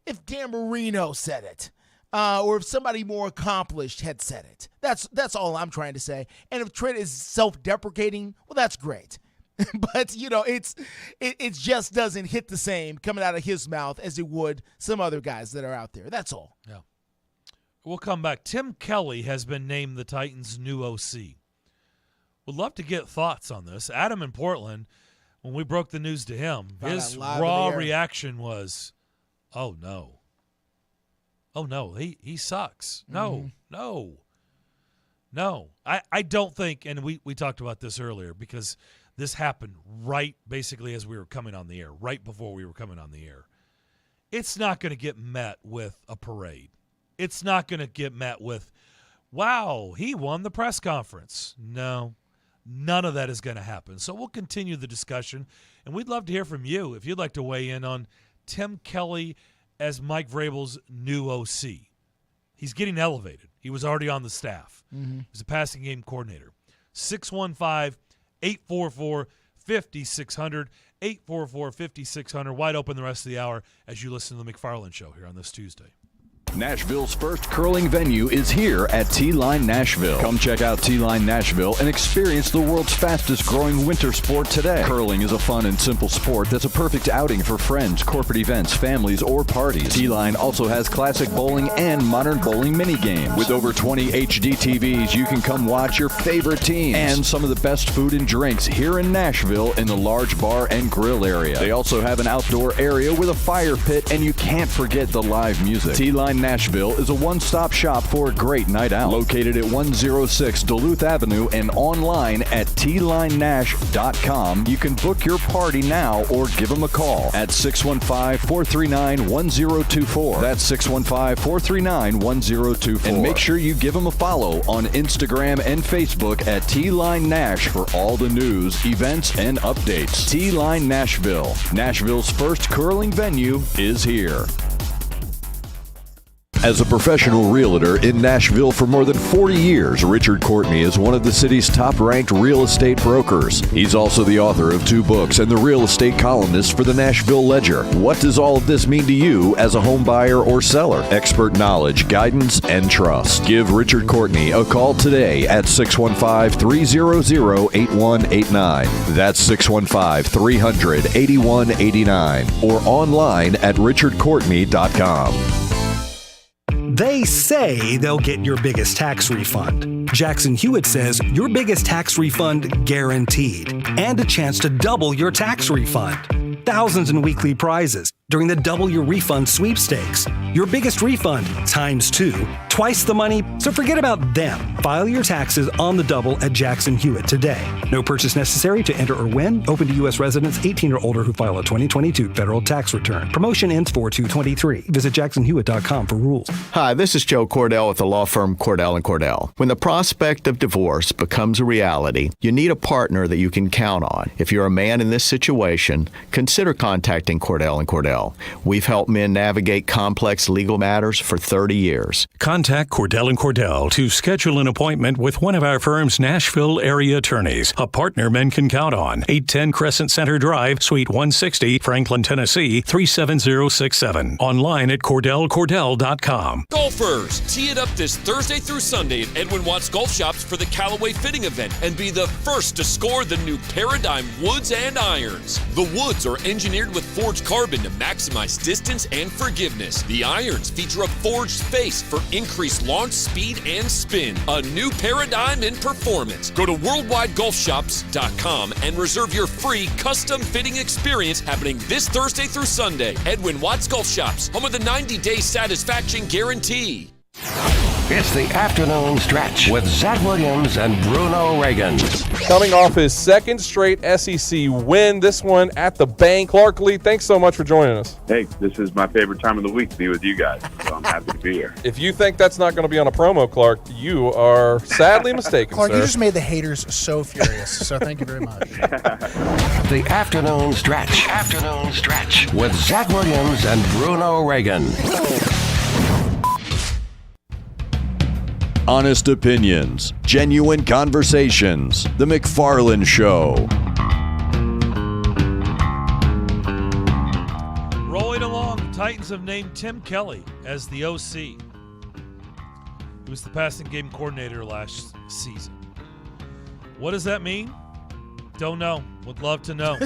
if Dan Marino said it. Or if somebody more accomplished had said it. That's all I'm trying to say. And if Trent is self-deprecating, well, that's great. But, it just doesn't hit the same coming out of his mouth as it would some other guys that are out there. That's all. Yeah. We'll come back. Tim Kelly has been named the Titans' new OC. Would love to get thoughts on this. Adam in Portland, when we broke the news to him, his raw reaction was, oh, no. Oh, no, he sucks. No. I don't think, and we talked about this earlier, because this happened right basically as we were coming on the air, right before we were coming on the air. It's not going to get met with a parade. It's not going to get met with, wow, he won the press conference. No, none of that is going to happen. So we'll continue the discussion, and we'd love to hear from you if you'd like to weigh in on Tim Kelly as Mike Vrabel's new OC. He's getting elevated. He was already on the staff. Mm-hmm. He's a passing game coordinator. 615-844-5600, 844-5600. Wide open the rest of the hour as you listen to the McFarland Show here on this Tuesday. Nashville's first curling venue is here at T-Line Nashville. Come check out T-Line Nashville and experience the world's fastest growing winter sport today. Curling is a fun and simple sport that's a perfect outing for friends, corporate events, families, or parties. T-Line also has classic bowling and modern bowling mini games. With over 20 HD TVs, you can come watch your favorite teams and some of the best food and drinks here in Nashville in the large bar and grill area. They also have an outdoor area with a fire pit, and you can't forget the live music. T-Line Nashville is a one-stop shop for a great night out. Located at 106 Duluth Avenue and online at tlinenash.com. You can book your party now or give them a call at 615-439-1024. That's 615-439-1024. And make sure you give them a follow on Instagram and Facebook at T-Line Nash for all the news, events, and updates. T-Line Nashville. Nashville's first curling venue is here. As a professional realtor in Nashville for more than 40 years, Richard Courtney is one of the city's top-ranked real estate brokers. He's also the author of 2 books and the real estate columnist for the Nashville Ledger. What does all of this mean to you as a home buyer or seller? Expert knowledge, guidance, and trust. Give Richard Courtney a call today at 615-300-8189. That's 615-300-8189. Or online at richardcourtney.com. They say they'll get your biggest tax refund. Jackson Hewitt says your biggest tax refund guaranteed, and a chance to double your tax refund. Thousands in weekly prizes during the Double Your Refund sweepstakes. Your biggest refund times 2, twice the money, so forget about them. File your taxes on the double at Jackson Hewitt today. No purchase necessary to enter or win. Open to U.S. residents 18 or older who file a 2022 federal tax return. Promotion ends 4/2/23. Visit jacksonhewitt.com for rules. Hi, this is Joe Cordell with the law firm Cordell & Cordell. When the prospect of divorce becomes a reality, you need a partner that you can count on. If you're a man in this situation, consider contacting Cordell & Cordell. We've helped men navigate complex legal matters for 30 years. Contact Cordell & Cordell to schedule an appointment with one of our firm's Nashville area attorneys, a partner men can count on. 810 Crescent Center Drive, Suite 160, Franklin, Tennessee, 37067. Online at CordellCordell.com. Golfers, tee it up this Thursday through Sunday at Edwin Watts Golf Shops for the Callaway Fitting Event and be the first to score the new Paradigm woods and irons. The woods are engineered with forged carbon to maximize distance and forgiveness. The irons feature a forged face for increased launch speed and spin. A new paradigm in performance. Go to worldwidegolfshops.com and reserve your free custom fitting experience happening this Thursday through Sunday. Edwin Watts Golf Shops, home of the 90-day satisfaction guarantee. It's the afternoon stretch with Zach Williams and Bruno Reagan. Coming off his second straight SEC win, this one at the bank. Clark Lee, thanks so much for joining us. Hey, this is my favorite time of the week to be with you guys, so I'm happy to be here. If you think that's not going to be on a promo, Clark, you are sadly mistaken, Clark, sir. you just made the haters so furious, so thank you very much. The afternoon stretch. Afternoon stretch with Zach Williams and Bruno Reagan. Honest opinions, genuine conversations. The McFarland Show. Rolling along, the Titans have named Tim Kelly as the OC. He was the passing game coordinator last season. What does that mean? Don't know. Would love to know.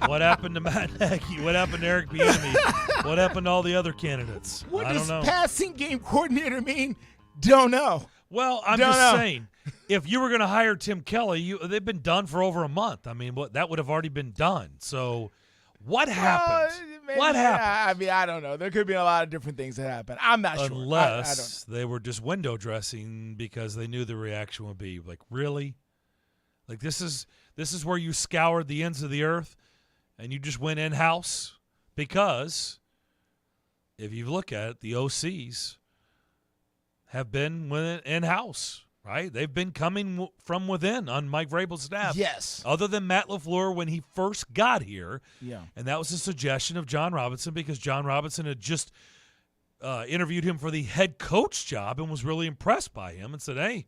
What happened to Matt Nagy? What happened to Eric Bieniemy? What happened to all the other candidates? What I don't know. does passing game coordinator mean? Don't know. Well, I'm just saying, if you were going to hire Tim Kelly, they've been done for over a month. I mean, that would have already been done. So what happened? What happened? I mean, I don't know. There could be a lot of different things that happened. I'm not sure. Unless they were just window dressing because they knew the reaction would be like, really? Like this is where you scoured the ends of the earth and you just went in-house? Because if you look at it, the OCs have been in-house, right? They've been coming from within on Mike Vrabel's staff. Yes. Other than Matt LaFleur when he first got here. Yeah. And that was a suggestion of John Robinson because John Robinson had just interviewed him for the head coach job and was really impressed by him and said, hey,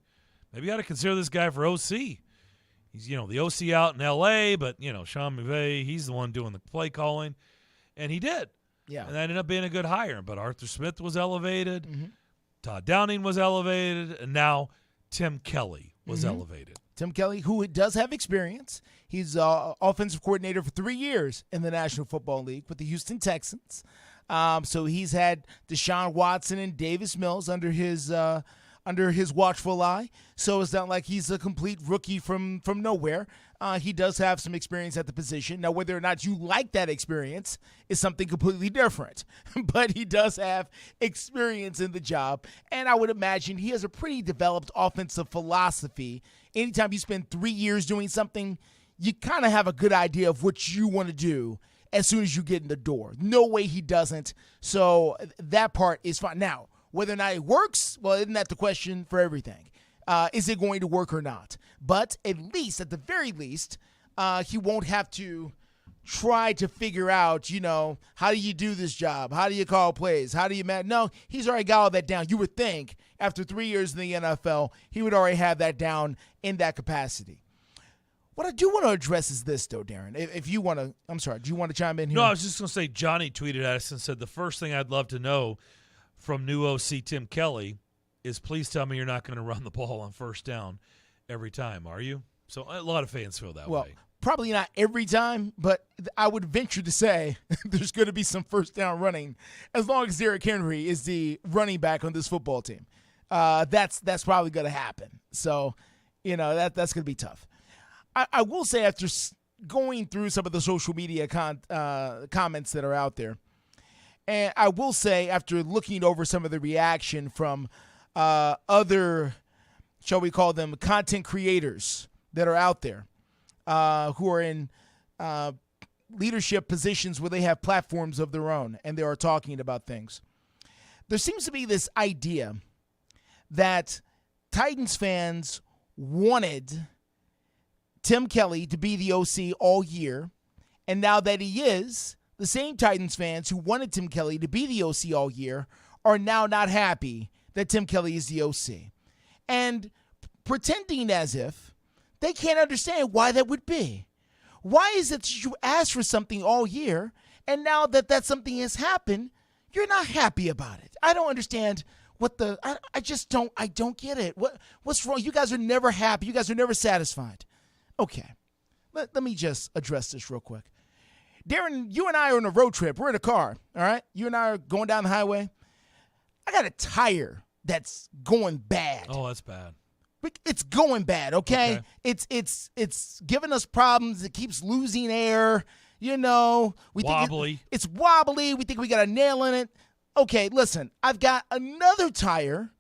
maybe you ought to consider this guy for OC. He's, the OC out in L.A., but, Sean McVay, he's the one doing the play calling. And he did. Yeah. And that ended up being a good hire. But Arthur Smith was elevated. Mm-hmm. Todd Downing was elevated. And now Tim Kelly was Mhm. elevated. Tim Kelly, who does have experience. He's offensive coordinator for 3 years in the National Football League with the Houston Texans. So he's had Deshaun Watson and Davis Mills under his watchful eye. So it's not like he's a complete rookie from nowhere. He does have some experience at the position. Now, whether or not you like that experience is something completely different. But he does have experience in the job. And I would imagine he has a pretty developed offensive philosophy. Anytime you spend 3 years doing something, you kind of have a good idea of what you want to do as soon as you get in the door. No way he doesn't. So that part is fine. Now, whether or not it works, well, isn't that the question for everything? Is it going to work or not? But at the very least, he won't have to try to figure out, how do you do this job? How do you call plays? How do you manage? No, he's already got all that down. You would think after 3 years in the NFL, he would already have that down in that capacity. What I do want to address is this, though, Darren. If you want to, I'm sorry, do you want to chime in here? No, I was just going to say Johnny tweeted at us and said, the first thing I'd love to know from new OC Tim Kelly is please tell me you're not going to run the ball on first down every time, are you? So a lot of fans feel that way. Probably not every time, but I would venture to say there's going to be some first down running as long as Derrick Henry is the running back on this football team. That's probably going to happen. So, that's going to be tough. I will say after going through some of the social media comments that are out there, and I will say after looking over some of the reaction from other, shall we call them, content creators that are out there who are in leadership positions where they have platforms of their own and they are talking about things. There seems to be this idea that Titans fans wanted Tim Kelly to be the OC all year, and now that he is, the same Titans fans who wanted Tim Kelly to be the OC all year are now not happy that Tim Kelly is the OC, and pretending as if they can't understand why that would be. Why is it that you asked for something all year, and now that something has happened, you're not happy about it? I don't understand I don't get it. What's wrong? You guys are never happy. You guys are never satisfied. Okay, let me just address this real quick. Darren, you and I are on a road trip. We're in a car, all right? You and I are going down the highway. I got a tire that's going bad. Oh, that's bad. It's going bad, okay? It's giving us problems. It keeps losing air, Wobbly. It's wobbly. We think we got a nail in it. Okay, listen, I've got another tire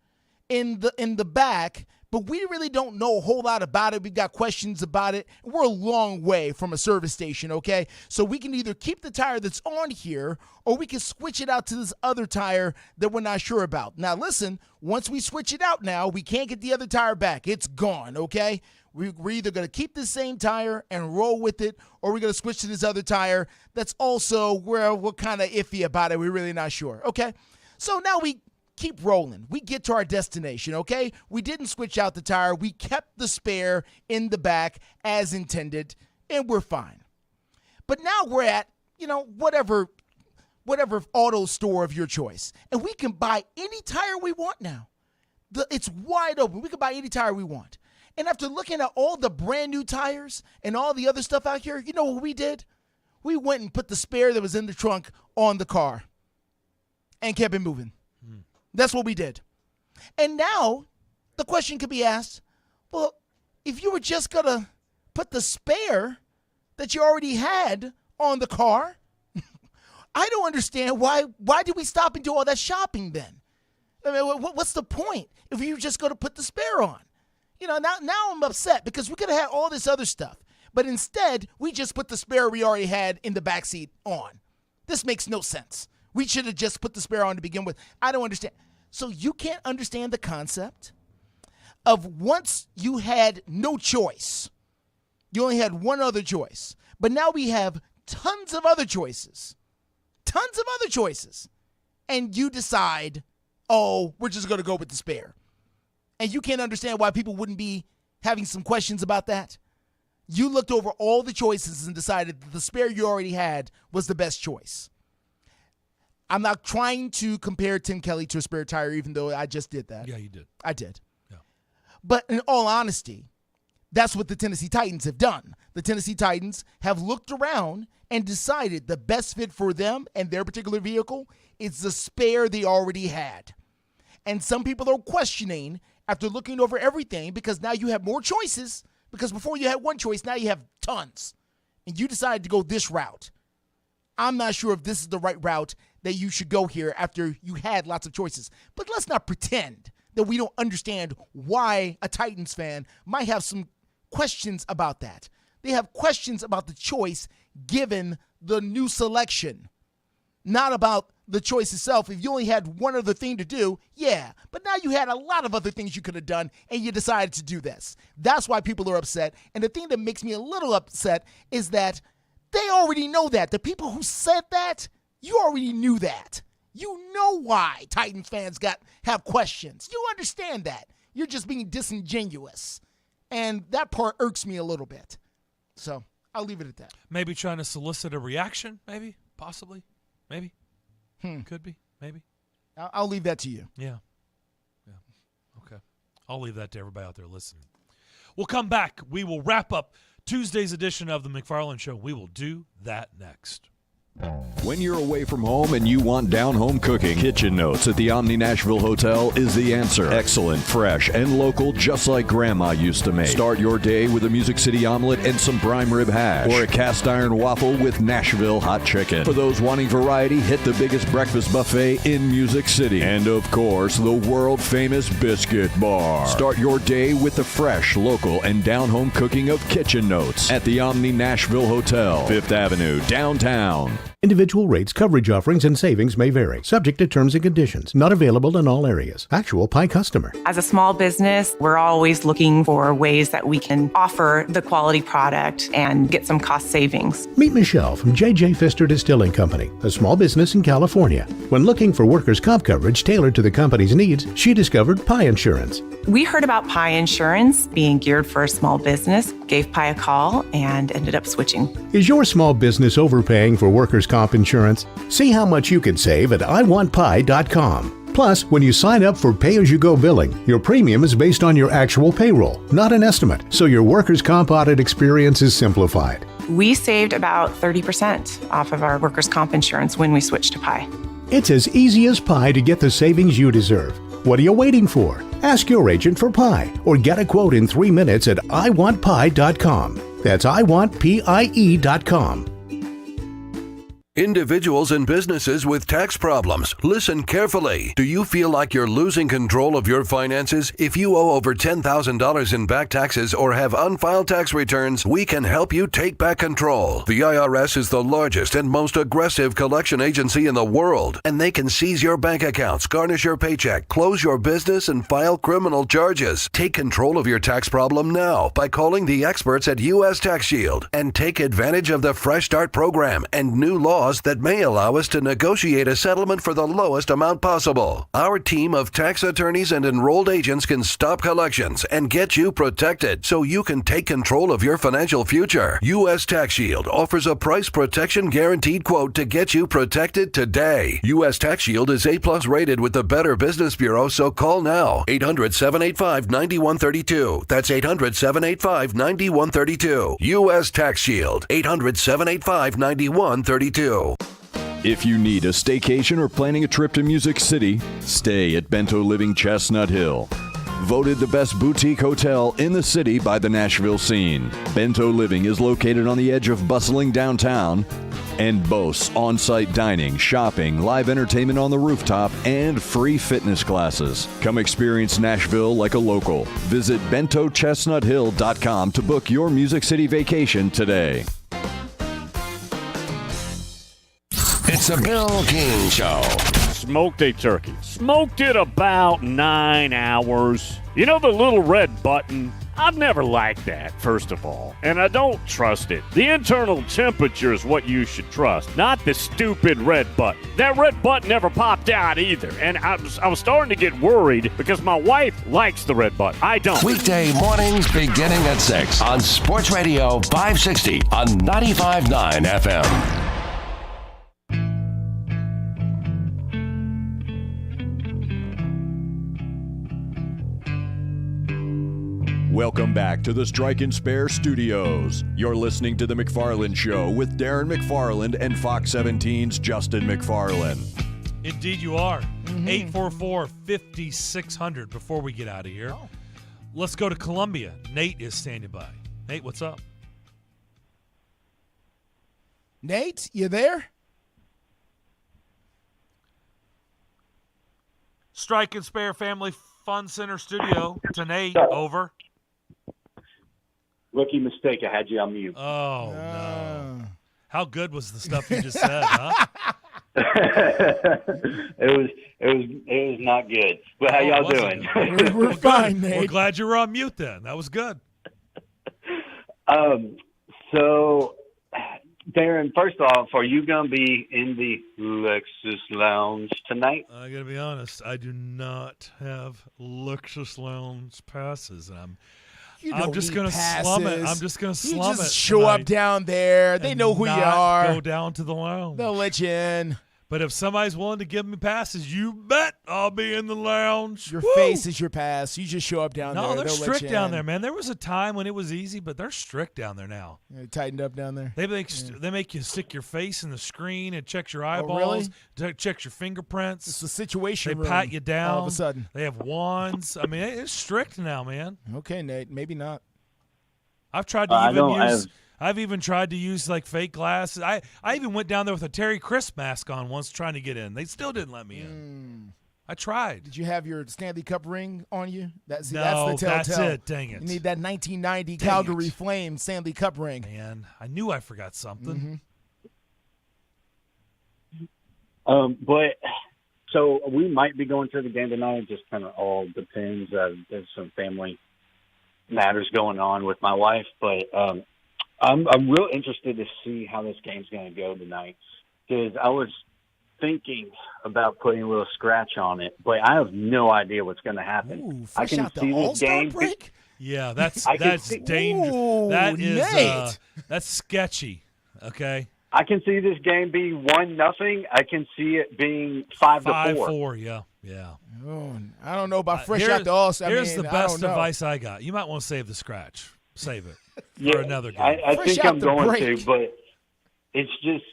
in the back, but we really don't know a whole lot about it. We've got questions about it. We're a long way from a service station, okay? So we can either keep the tire that's on here or we can switch it out to this other tire that we're not sure about. Now, listen, once we switch it out now, we can't get the other tire back. It's gone, okay? We're either going to keep the same tire and roll with it, or we're going to switch to this other tire that's also where we're kind of iffy about it. We're really not sure, okay? So now we keep rolling. We get to our destination, okay? We didn't switch out the tire. We kept the spare in the back as intended, and we're fine. But now we're at, whatever auto store of your choice, and we can buy any tire we want now. It's wide open. We can buy any tire we want. And after looking at all the brand new tires and all the other stuff out here, you know what we did? We went and put the spare that was in the trunk on the car and kept it moving. That's what we did. And now the question could be asked, well, if you were just going to put the spare that you already had on the car, I don't understand why did we stop and do all that shopping then? I mean, what's the point if you were just going to put the spare on? Now I'm upset because we could have had all this other stuff. But instead, we just put the spare we already had in the backseat on. This makes no sense. We should have just put the spare on to begin with. I don't understand. So you can't understand the concept of once you had no choice, you only had one other choice. But now we have tons of other choices. And you decide, we're just going to go with the spare. And you can't understand why people wouldn't be having some questions about that. You looked over all the choices and decided that the spare you already had was the best choice. I'm not trying to compare Tim Kelly to a spare tire, even though I just did that. Yeah, you did. I did. Yeah. But in all honesty, that's what the Tennessee Titans have done. The Tennessee Titans have looked around and decided the best fit for them and their particular vehicle is the spare they already had. And some people are questioning after looking over everything because now you have more choices, because before you had one choice, now you have tons. And you decided to go this route. I'm not sure if this is the right route that you should go here after you had lots of choices. But let's not pretend that we don't understand why a Titans fan might have some questions about that. They have questions about the choice given the new selection, not about the choice itself. If you only had one other thing to do, yeah. But now you had a lot of other things you could have done, and you decided to do this. That's why people are upset. And the thing that makes me a little upset is that they already know that. The people who said that, you already knew that. You know why Titans fans have questions. You understand that. You're just being disingenuous. And that part irks me a little bit. So I'll leave it at that. Maybe trying to solicit a reaction, maybe, possibly, maybe. Could be, maybe. I'll leave that to you. Yeah. Okay. I'll leave that to everybody out there listening. We'll come back. We will wrap up Tuesday's edition of the McFarland Show. We will do that next. When you're away from home and you want down-home cooking, Kitchen Notes at the Omni Nashville Hotel is the answer. Excellent, fresh, and local, just like Grandma used to make. Start your day with a Music City omelet and some prime rib hash, or a cast iron waffle with Nashville hot chicken. For those wanting variety, hit the biggest breakfast buffet in Music City. And of course, the world-famous Biscuit Bar. Start your day with the fresh, local, and down-home cooking of Kitchen Notes at the Omni Nashville Hotel, 5th Avenue, downtown. Individual rates, coverage offerings, and savings may vary. Subject to terms and conditions. Not available in all areas. Actual Pie customer. As a small business, we're always looking for ways that we can offer the quality product and get some cost savings. Meet Michelle from J.J. Pfister Distilling Company, a small business in California. When looking for workers' comp coverage tailored to the company's needs, she discovered Pie Insurance. We heard about Pie Insurance being geared for a small business, gave Pie a call, and ended up switching. Is your small business overpaying for workers' comp insurance? See how much you can save at iwantpie.com. Plus, when you sign up for pay-as-you-go billing, your premium is based on your actual payroll, not an estimate, so your workers' comp audit experience is simplified. We saved about 30% off of our workers' comp insurance when we switched to Pie. It's as easy as pie to get the savings you deserve. What are you waiting for? Ask your agent for Pie or get a quote in 3 minutes at iwantpie.com. That's iwantpie.com. Individuals and businesses with tax problems, listen carefully. Do you feel like you're losing control of your finances? If you owe over $10,000 in back taxes or have unfiled tax returns, we can help you take back control. The IRS is the largest and most aggressive collection agency in the world, and they can seize your bank accounts, garnish your paycheck, close your business, and file criminal charges. Take control of your tax problem now by calling the experts at U.S. Tax Shield and take advantage of the Fresh Start program and new laws that may allow us to negotiate a settlement for the lowest amount possible. Our team of tax attorneys and enrolled agents can stop collections and get you protected so you can take control of your financial future. U.S. Tax Shield offers a price protection guaranteed quote to get you protected today. U.S. Tax Shield is A+ rated with the Better Business Bureau, so call now. 800-785-9132. That's 800-785-9132. U.S. Tax Shield. 800-785-9132. If you need a staycation or planning a trip to Music City, stay at Bento Living Chestnut Hill. Voted the best boutique hotel in the city by the Nashville Scene. Bento Living is located on the edge of bustling downtown and boasts on-site dining, shopping, live entertainment on the rooftop, and free fitness classes. Come experience Nashville like a local. Visit bentochestnuthill.com to book your Music City vacation today. It's a Bill King Show. Smoked a turkey. Smoked it about 9 hours. You know the little red button? I've never liked that, first of all, and I don't trust it. The internal temperature is what you should trust, not the stupid red button. That red button never popped out either, and I was starting to get worried because my wife likes the red button. I don't. Weekday mornings beginning at 6 on Sports Radio 560 on 95.9 FM. Welcome back to the Strike and Spare Studios. You're listening to The McFarland Show with Darren McFarland and Fox 17's Justin McFarland. Indeed you are. 844-5600 before we get out of here. Oh. Let's go to Columbia. Nate is standing by. Nate, what's up? Nate, you there? Strike and Spare Family Fun Center Studio to Nate. Over. Rookie mistake. I had you on mute. Oh, no. How good was the stuff you just said, huh? It was not good. But how y'all doing? We're fine, Nate. We're glad you were on mute then. That was good. So, Darren, first off, are you going to be in the Lexus Lounge tonight? I got to be honest. I do not have Lexus Lounge passes. I'm just going to slum it. I'm just going to slum it. You just show up down there. They know who you are. Go down to the lounge. They'll let you in. But if somebody's willing to give me passes, you bet I'll be in the lounge. Your face is your pass. You just show up down there. No, they're They'll strict down there, man. There was a time when it was easy, but they're strict down there now. They tightened up down there. They make you stick your face in the screen and checks your eyeballs, checks your fingerprints. It's a situation They pat you down. all of a sudden. They have wands. I mean, it's strict now, man. Okay, Nate. Maybe not. I've tried to I've even tried to use like fake glasses. I even went down there with a Terry Crisp mask on once trying to get in. They still didn't let me in. I tried. Did you have your Stanley Cup ring on you? That's the telltale. That's it. Dang it. You need that 1990 Calgary Flames Stanley Cup ring. Man, I knew I forgot something. But so we might be going to the game tonight. It just kind of all depends. There's some family matters going on with my wife, but I'm real interested to see how this game's going to go tonight, because I was thinking about putting a little scratch on it, but I have no idea what's going to happen. Ooh, I can see this game. Break? Yeah, that's dangerous. That is Nate. That's sketchy. Okay. I can see this game being 1-0. I can see it being 5-4. 5-4. Yeah. Oh, I don't know about fresh out the All-Star. Here's the best advice I got. You might want to save the scratch. Save it for another game. I think I'm going to, but it's just,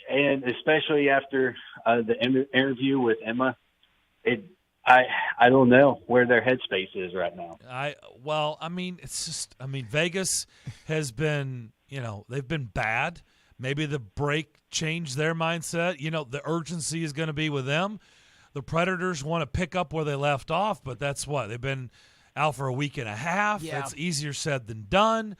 and especially after the interview with Emma, I don't know where their headspace is right now. Vegas has been, they've been bad. Maybe the break changed their mindset. The urgency is going to be with them. The Predators want to pick up where they left off, but that's what they've been out for a week and a half. Yeah. It's easier said than done.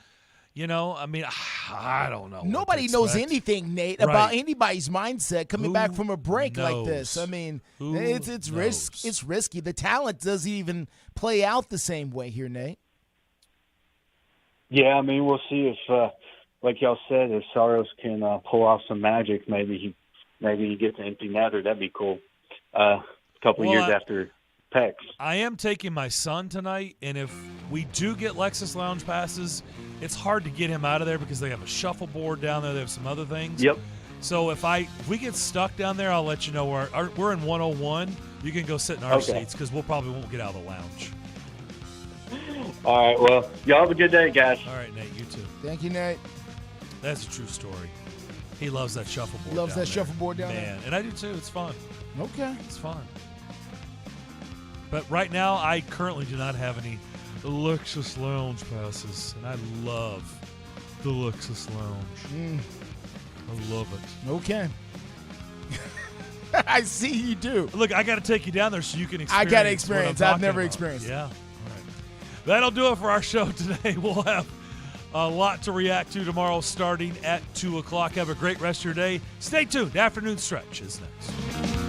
I don't know. Nobody knows anything, Nate, about anybody's mindset coming back from a break like this. I mean, it's risky. The talent doesn't even play out the same way here, Nate. Yeah, I mean, we'll see if, like y'all said, if Saros can pull off some magic. Maybe he gets an empty netter. That'd be cool. A couple years after Pex. I am taking my son tonight, and if we do get Lexus Lounge passes, it's hard to get him out of there because they have a shuffleboard down there. They have some other things. Yep. So if we get stuck down there, I'll let you know. We're in 101. You can go sit in our seats because we'll probably won't get out of the lounge. All right. Well, y'all have a good day, guys. All right, Nate. You too. Thank you, Nate. That's a true story. He loves that shuffleboard. Loves that shuffleboard down there. Man, and I do too. It's fun. Okay. It's fun. But right now, I currently do not have any Lexus Lounge passes, and I love the Lexus Lounge. I love it. Okay. I see you do. Look, I got to take you down there so you can experience. I got to experience. I've never experienced it. Yeah. All right. That'll do it for our show today. We'll have a lot to react to tomorrow starting at 2 o'clock. Have a great rest of your day. Stay tuned. Afternoon Stretch is next.